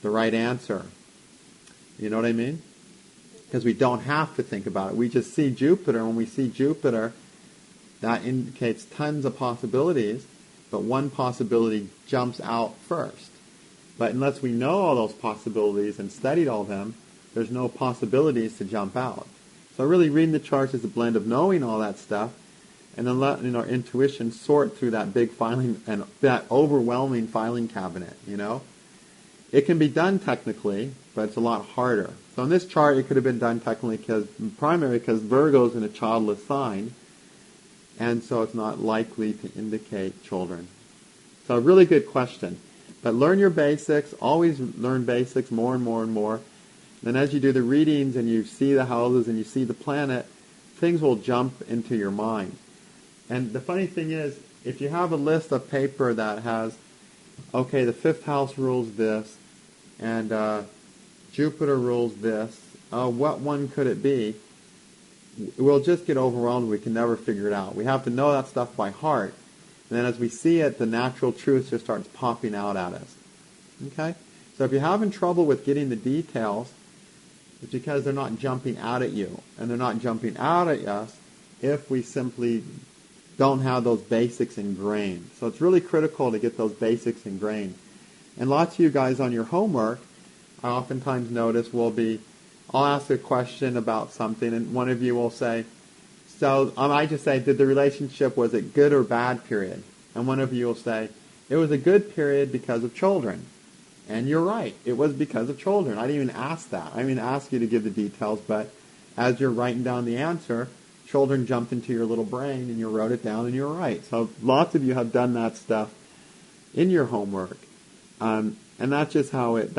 the right answer. You know what I mean? Because we don't have to think about it. We just see Jupiter. When we see Jupiter, that indicates tons of possibilities, but one possibility jumps out first. But unless we know all those possibilities and studied all of them, there's no possibilities to jump out. So really reading the charts is a blend of knowing all that stuff and then letting our intuition sort through that big filing and that overwhelming filing cabinet, It can be done technically, but it's a lot harder. So in this chart, it could have been done technically because Virgo's in a childless sign, and so it's not likely to indicate children. So a really good question. But learn your basics, always learn basics more and more and more. Then as you do the readings and you see the houses and you see the planet, things will jump into your mind. And the funny thing is, if you have a list of paper that has, okay, the fifth house rules this, and Jupiter rules this, what one could it be? We'll just get overwhelmed. We can never figure it out. We have to know that stuff by heart. And then as we see it, the natural truth just starts popping out at us. Okay? So if you're having trouble with getting the details, it's because they're not jumping out at you. And they're not jumping out at us if we simply don't have those basics ingrained. So it's really critical to get those basics ingrained. And lots of you guys on your homework, I oftentimes notice I'll ask a question about something, and one of you will say, so I just say, did the relationship, was it good or bad period? And one of you will say, it was a good period because of children. And you're right, it was because of children. I didn't even ask that. I didn't even ask you to give the details, but as you're writing down the answer, children jumped into your little brain and you wrote it down and you're right. So lots of you have done that stuff in your homework. And that's just how it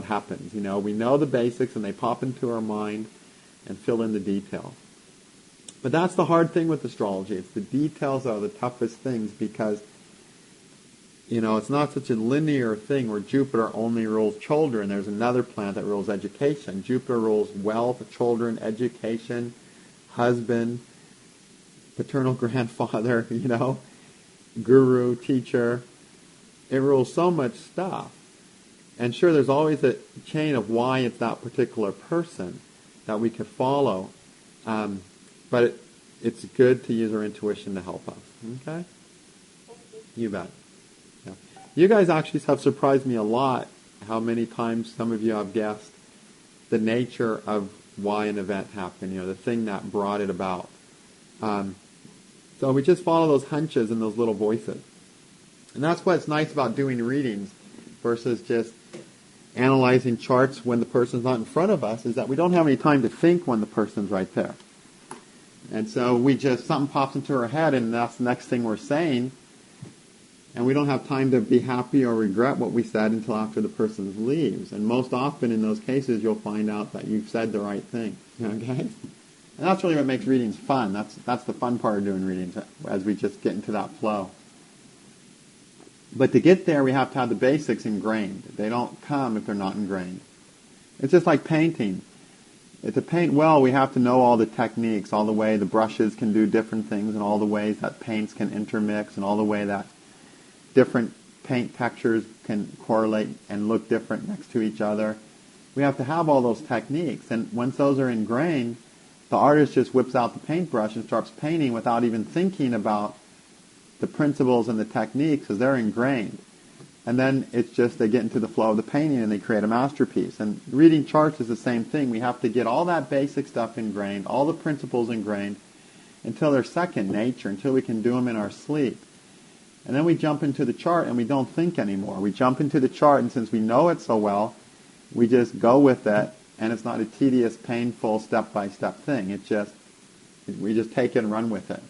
happens. We know the basics and they pop into our mind and fill in the detail. But that's the hard thing with astrology. It's the details are the toughest things because, it's not such a linear thing where Jupiter only rules children. There's another planet that rules education. Jupiter rules wealth, children, education, husband, paternal grandfather, guru, teacher. It rules so much stuff. And sure, there's always a chain of why it's that particular person that we could follow. But it's good to use our intuition to help us. Okay? You bet. Yeah. You guys actually have surprised me a lot how many times some of you have guessed the nature of why an event happened, the thing that brought it about. So we just follow those hunches and those little voices. And that's what's nice about doing readings versus just analyzing charts when the person's not in front of us, is that we don't have any time to think when the person's right there. And so something pops into our head and that's the next thing we're saying, and we don't have time to be happy or regret what we said until after the person leaves. And most often in those cases you'll find out that you've said the right thing. Okay? And that's really what makes readings fun. That's the fun part of doing readings, as we just get into that flow. But to get there, we have to have the basics ingrained. They don't come if they're not ingrained. It's just like painting. To paint well, we have to know all the techniques, all the way the brushes can do different things, and all the ways that paints can intermix, and all the way that different paint textures can correlate and look different next to each other. We have to have all those techniques. And once those are ingrained, the artist just whips out the paintbrush and starts painting without even thinking about the principles and the techniques, because they're ingrained. And then it's just they get into the flow of the painting and they create a masterpiece. And reading charts is the same thing. We have to get all that basic stuff ingrained, all the principles ingrained, until they're second nature, until we can do them in our sleep. And then we jump into the chart and we don't think anymore. We jump into the chart, and since we know it so well, we just go with it, and it's not a tedious, painful, step-by-step thing. We just take it and run with it.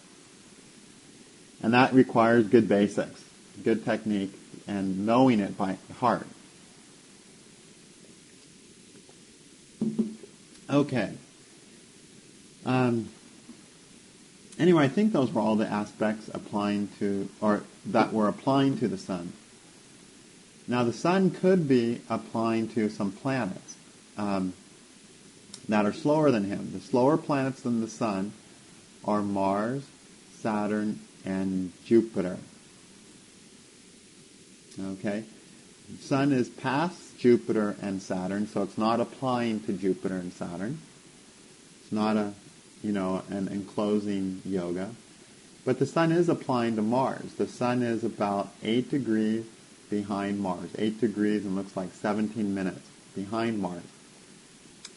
And that requires good basics, good technique, and knowing it by heart. Okay. Anyway, I think those were all the aspects that were applying to the sun. Now, the sun could be applying to some planets that are slower than him. The slower planets than the sun are Mars, Saturn, and Jupiter. Okay? The sun is past Jupiter and Saturn, so it's not applying to Jupiter and Saturn. It's not an enclosing yoga. But the sun is applying to Mars. The sun is about 8 degrees behind Mars. 8 degrees and looks like 17 minutes behind Mars.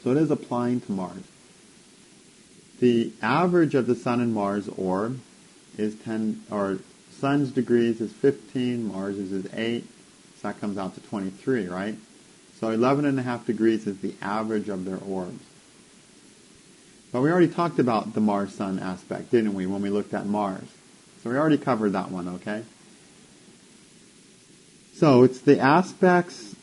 So it is applying to Mars. The average of the sun and Mars orb is 10, or sun's degrees is 15, Mars's is 8, so that comes out to 23, right? So 11.5 degrees is the average of their orbs. But we already talked about the Mars-Sun aspect, didn't we, when we looked at Mars? So we already covered that one, okay? So it's the aspects,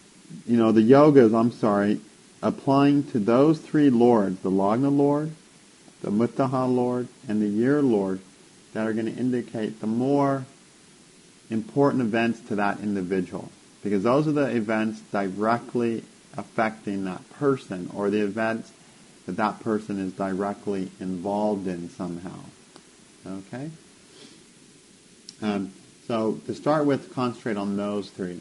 the yogas, applying to those three lords, the Lagna Lord, the Muttaha Lord, and the Year Lord, that are going to indicate the more important events to that individual. Because those are the events directly affecting that person, or the events that that person is directly involved in somehow. Okay? So to start with, concentrate on those three.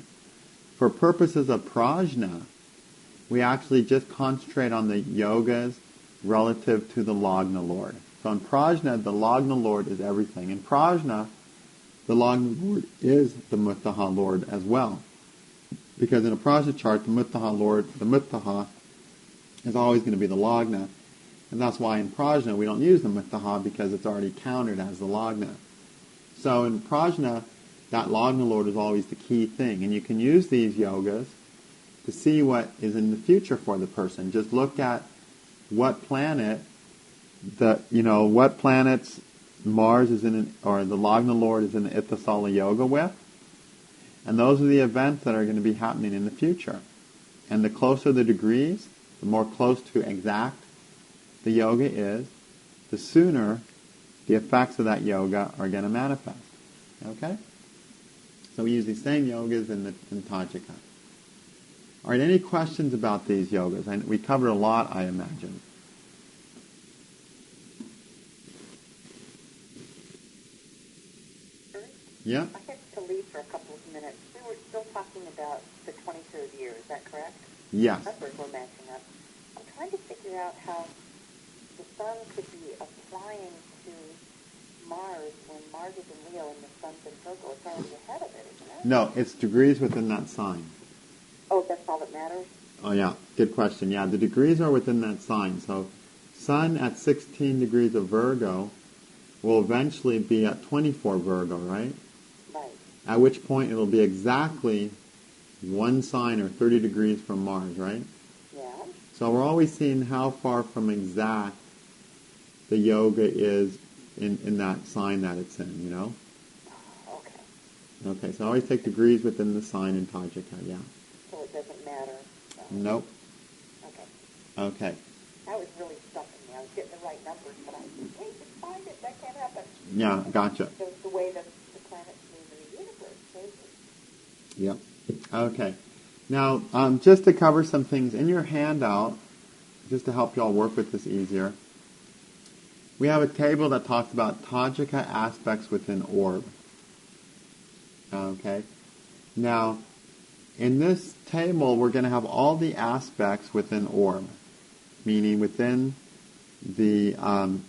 For purposes of prajna, we actually just concentrate on the yogas relative to the Lagna Lord. So in prajna, the Lagna Lord is everything. In prajna, the Lagna Lord is the Muttaha Lord as well. Because in a prajna chart, the Muttaha Lord, the Muttaha, is always going to be the Lagna. And that's why in prajna we don't use the Muttaha, because it's already counted as the Lagna. So in prajna, that Lagna Lord is always the key thing. And you can use these yogas to see what is in the future for the person. Just look at what planet, what planets Mars is in, or the Lagna Lord is in the Ittasala Yoga with. And those are the events that are going to be happening in the future. And the closer the degrees, the more close to exact the yoga is, the sooner the effects of that yoga are going to manifest. Okay? So we use these same yogas in Tajika. All right, any questions about these yogas? We covered a lot, I imagine. Yeah? I had to leave for a couple of minutes. We were still talking about the 23rd year, is that correct? Yes. Numbers were matching up. I'm trying to figure out how the sun could be applying to Mars when Mars is in Leo and the sun's in Virgo. It's already ahead of it, isn't it? No, it's degrees within that sign. Oh, that's all that matters? Oh, yeah. Good question. Yeah, the degrees are within that sign. So sun at 16 degrees of Virgo will eventually be at 24 Virgo, right? Right. At which point it'll be exactly one sign or 30 degrees from Mars, right? Yeah. So we're always seeing how far from exact the yoga is in that sign that it's in, Okay. Okay, so I always take degrees within the sign in Tajika, yeah. So it doesn't matter? No. Nope. Okay. Okay. That was really stumping me. I was getting the right numbers, but I can't find it. That can't happen. Yeah, gotcha. The way the planets move in the universe changes. Yep. Okay. Now, just to cover some things in your handout, just to help you all work with this easier, we have a table that talks about Tajika aspects within orb. Okay. Now, in this table, we're going to have all the aspects within orb, meaning within the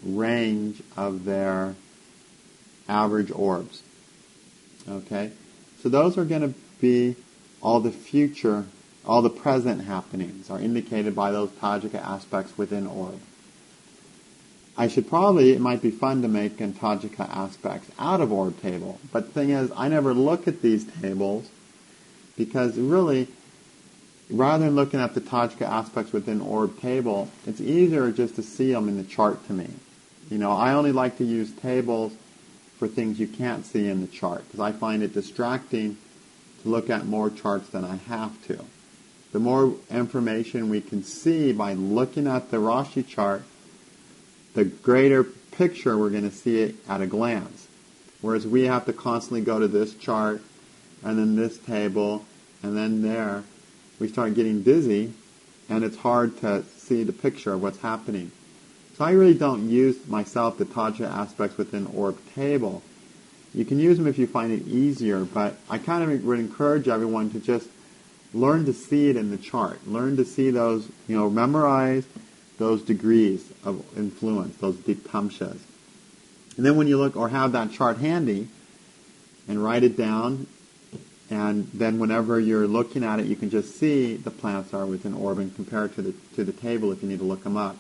range of their average orbs. Okay? So those are going to be all the future, all the present happenings are indicated by those Tajika aspects within orb. It might be fun to make an Tajika aspects out of orb table, but the thing is, I never look at these tables because really, rather than looking at the Tajika aspects within orb table, it's easier just to see them in the chart to me. I only like to use tables for things you can't see in the chart because I find it distracting to look at more charts than I have to. The more information we can see by looking at the Rashi chart, the greater picture we're going to see it at a glance. Whereas we have to constantly go to this chart, and then this table, and then there. We start getting dizzy, and it's hard to see the picture of what's happening. So I really don't use, myself, the Tajika aspects within orb table. You can use them if you find it easier, but I kind of would encourage everyone to just learn to see it in the chart. Learn to see those, memorize those degrees of influence, those dipamshas. And then when you look, or have that chart handy, and write it down, and then whenever you're looking at it, you can just see the planets are within orb and compare it to the table if you need to look them up.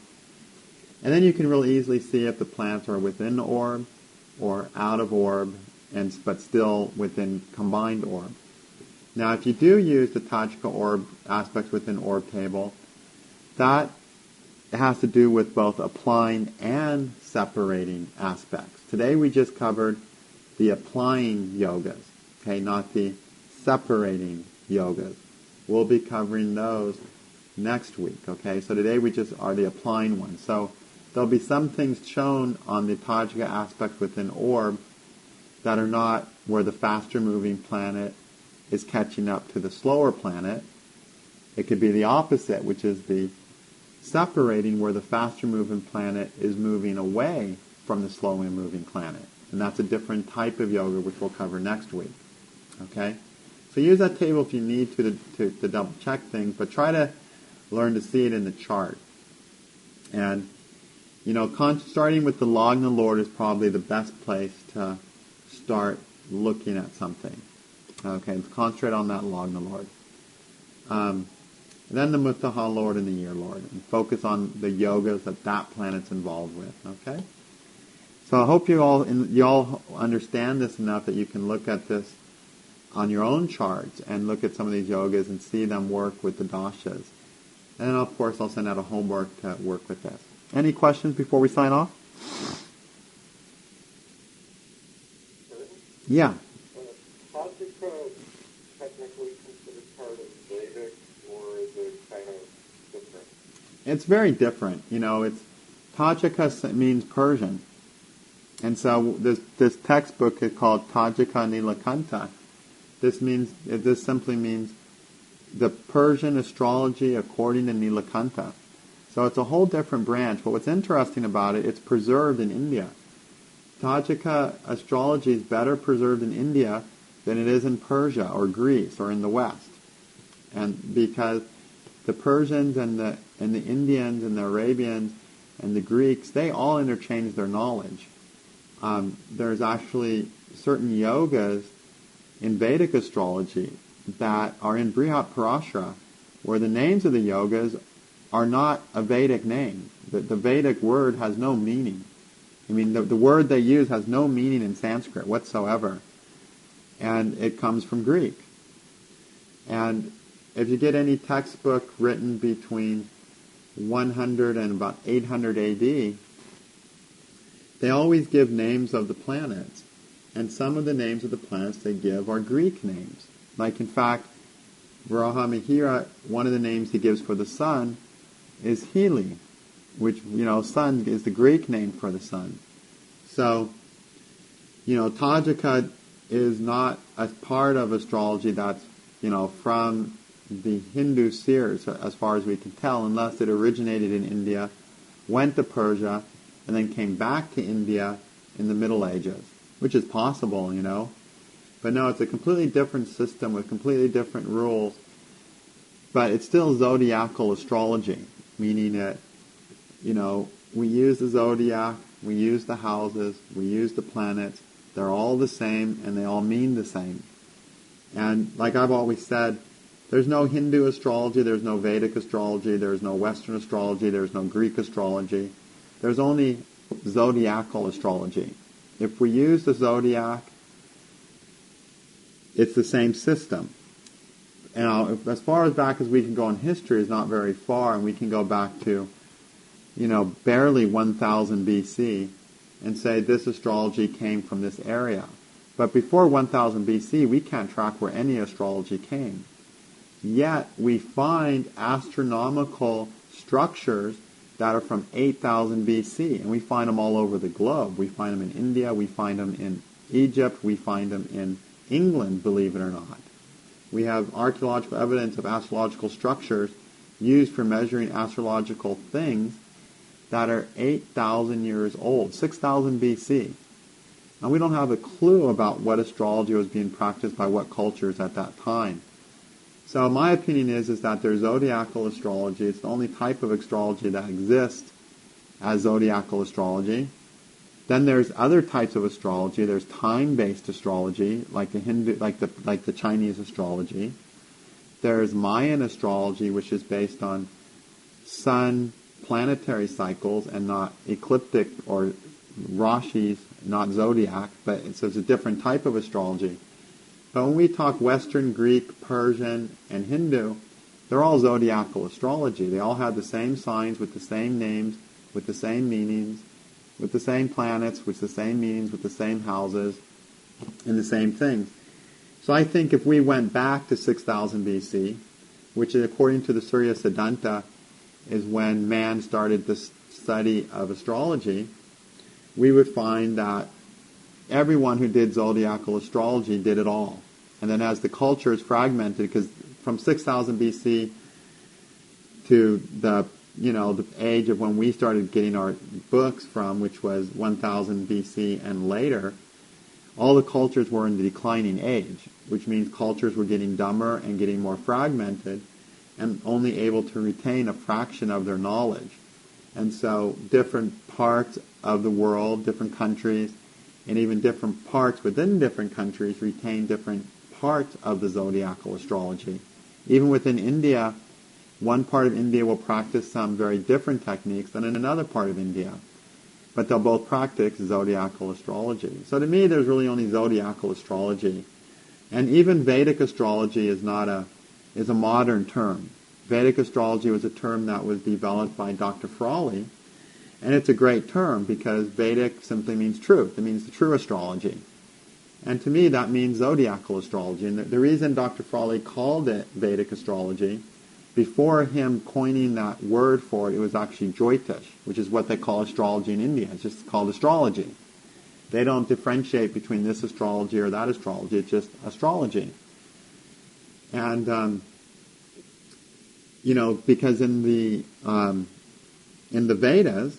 And then you can really easily see if the planets are within orb or out of orb, but still within combined orb. Now, if you do use the Tajika orb aspects within orb table, that it has to do with both applying and separating aspects. Today we just covered the applying yogas, okay, not the separating yogas. We'll be covering those next week, okay? So today we just are the applying ones. So there'll be some things shown on the Tajika aspect within orb that are not where the faster moving planet is catching up to the slower planet. It could be the opposite, which is the separating, where the faster moving planet is moving away from the slowly moving planet. And that's a different type of yoga, which we'll cover next week. Okay? So use that table if you need to double check things, but try to learn to see it in the chart. And, starting with the Lagna Lord is probably the best place to start looking at something. Okay, concentrate on that Lagna Lord. Then the Muttaha Lord and the Year Lord, and focus on the yogas that planet's involved with. Okay, so I hope you all understand this enough that you can look at this on your own charts and look at some of these yogas and see them work with the dashas. And of course, I'll send out a homework to work with this. Any questions before we sign off? Yeah. Tajika technically considered part of Vedic, or is it kind of different? It's very different. It's Tajika means Persian. And so this textbook is called Tajika Nilakanta. This simply means the Persian astrology according to Nilakanta. So it's a whole different branch. But what's interesting about it, it's preserved in India. Tajika astrology is better preserved in India than it is in Persia or Greece or in the West. And because the Persians and the Indians and the Arabians and the Greeks, they all interchange their knowledge. There's actually certain yogas in Vedic astrology that are in Brihat Parashara, where the names of the yogas are not a Vedic name. The Vedic word has no meaning. I mean, the word they use has no meaning in Sanskrit whatsoever. And it comes from Greek. And if you get any textbook written between 100 and about 800 AD, they always give names of the planets. And some of the names of the planets they give are Greek names. Like, in fact, Varahamihira, one of the names he gives for the sun is Heli, which, sun is the Greek name for the sun. So, Tajika is not a part of astrology that's, from the Hindu seers, as far as we can tell, unless it originated in India, went to Persia, and then came back to India in the Middle Ages, which is possible, But no, it's a completely different system with completely different rules. But it's still zodiacal astrology, meaning that, we use the zodiac, we use the houses, we use the planets. They're all the same, and they all mean the same. And like I've always said, there's no Hindu astrology, there's no Vedic astrology, there's no Western astrology, there's no Greek astrology. There's only zodiacal astrology. If we use the zodiac, it's the same system. And as far as back as we can go in history is not very far, and we can go back to, barely 1000 BC and say this astrology came from this area. But before 1000 BC, we can't track where any astrology came. Yet we find astronomical structures that are from 8000 BC, and we find them all over the globe. We find them in India, we find them in Egypt, we find them in England, believe it or not. We have archaeological evidence of astrological structures used for measuring astrological things that are 8,000 years old, 6,000 BC. And we don't have a clue about what astrology was being practiced by what cultures at that time. So my opinion is that there's zodiacal astrology. It's the only type of astrology that exists as zodiacal astrology. Then there's other types of astrology. There's time-based astrology, like the Hindu, like the Chinese astrology. There's Mayan astrology, which is based on sun planetary cycles and not ecliptic or rashis, not zodiac, but it's a different type of astrology. But when we talk Western, Greek, Persian, and Hindu, they're all zodiacal astrology. They all had the same signs with the same names, with the same meanings, with the same planets, with the same meanings, with the same houses, and the same things. So I think if we went back to 6000 BC, which is according to the Surya Siddhanta is when man started the study of astrology, we would find that everyone who did zodiacal astrology did it all. And then as the culture is fragmented, because from 6000 BC to the age of when we started getting our books from, which was 1000 BC and later, all the cultures were in the declining age, which means cultures were getting dumber and getting more fragmented and only able to retain a fraction of their knowledge. And so different parts of the world, different countries, and even different parts within different countries retain different parts of the zodiacal astrology. Even within India, one part of India will practice some very different techniques than in another part of India. But they'll both practice zodiacal astrology. So to me, there's really only zodiacal astrology. And even Vedic astrology is a modern term. Vedic astrology was a term that was developed by Dr. Frawley. And it's a great term because Vedic simply means truth. It means the true astrology. And to me, that means zodiacal astrology. And the reason Dr. Frawley called it Vedic astrology, before him coining that word for it, it was actually Jyotish, which is what they call astrology in India. It's just called astrology. They don't differentiate between this astrology or that astrology. It's just astrology. And, because in the Vedas,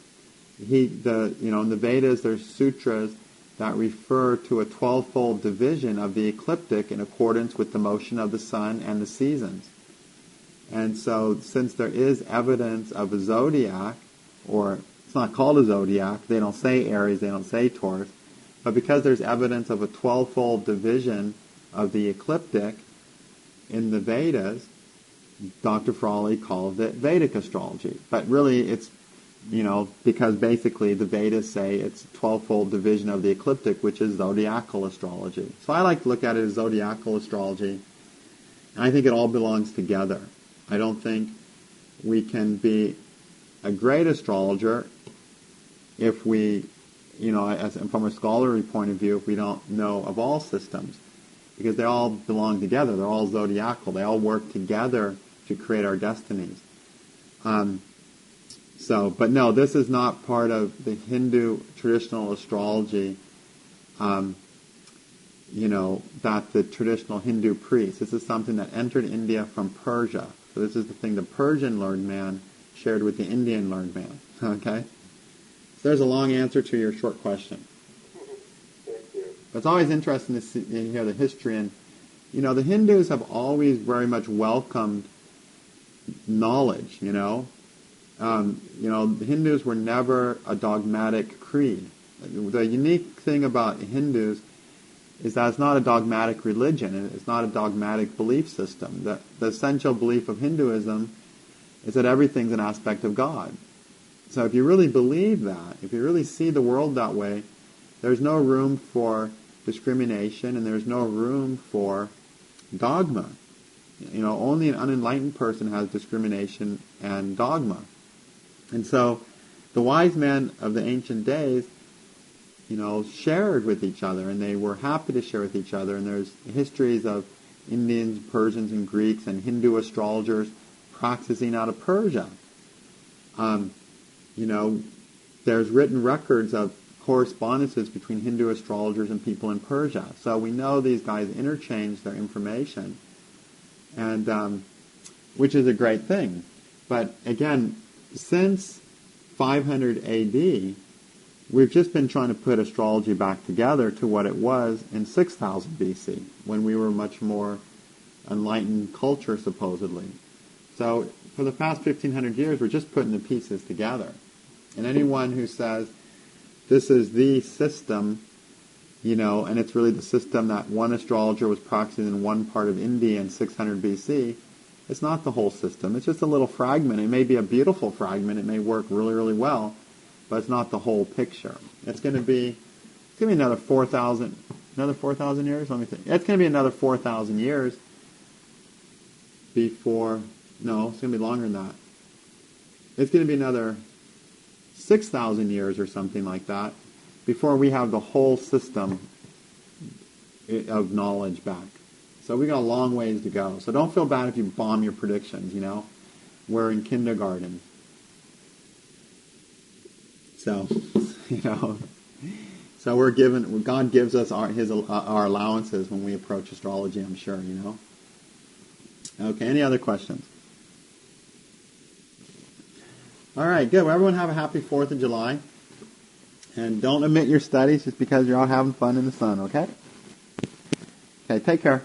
in the Vedas there's sutras that refer to a 12-fold division of the ecliptic in accordance with the motion of the sun and the seasons. And so since there is evidence of a zodiac, or it's not called a zodiac, they don't say Aries, they don't say Taurus, but because there's evidence of a 12-fold division of the ecliptic in the Vedas, Dr. Frawley calls it Vedic astrology. But really it's, because basically the Vedas say it's 12-fold division of the ecliptic, which is zodiacal astrology. So I like to look at it as zodiacal astrology, and I think it all belongs together. I don't think we can be a great astrologer if we, from a scholarly point of view, if we don't know of all systems, because they all belong together. They're all zodiacal. They all work together to create our destinies. But no, this is not part of the Hindu traditional astrology, that the traditional Hindu priests. This is something that entered India from Persia. So this is the thing the Persian learned man shared with the Indian learned man. Okay? So there's a long answer to your short question. Thank you. But it's always interesting to hear the history. And, the Hindus have always very much welcomed knowledge, the Hindus were never a dogmatic creed. The unique thing about Hindus is that it's not a dogmatic religion, and it's not a dogmatic belief system. The essential belief of Hinduism is that everything's an aspect of God. So if you really believe that, if you really see the world that way, there's no room for discrimination, and there's no room for dogma. Only an unenlightened person has discrimination and dogma. And so the wise men of the ancient days, shared with each other, and they were happy to share with each other. And there's histories of Indians, Persians, and Greeks, and Hindu astrologers practicing out of Persia. There's written records of correspondences between Hindu astrologers and people in Persia. So we know these guys interchanged their information, and which is a great thing. But again, since 500 AD, we've just been trying to put astrology back together to what it was in 6000 BC, when we were a much more enlightened culture, supposedly. So for the past 1500 years, we're just putting the pieces together. And anyone who says this is the system, and it's really the system that one astrologer was practicing in one part of India in 600 BC, it's not the whole system. It's just a little fragment. It may be a beautiful fragment. It may work really, really well, but it's not the whole picture. It's going to be another 4,000 years? Let me think. It's going to be another 4,000 years before No, it's going to be longer than that. It's going to be another 6,000 years or something like that before we have the whole system of knowledge back. So we got a long ways to go. So don't feel bad if you bomb your predictions, you know. We're in kindergarten. So, you know, so we're given, God gives us our allowances when we approach astrology, I'm sure, you know. Okay, any other questions? All right, good. Well, everyone have a happy 4th of July. And don't omit your studies just because you're out having fun in the sun, okay? Okay, take care.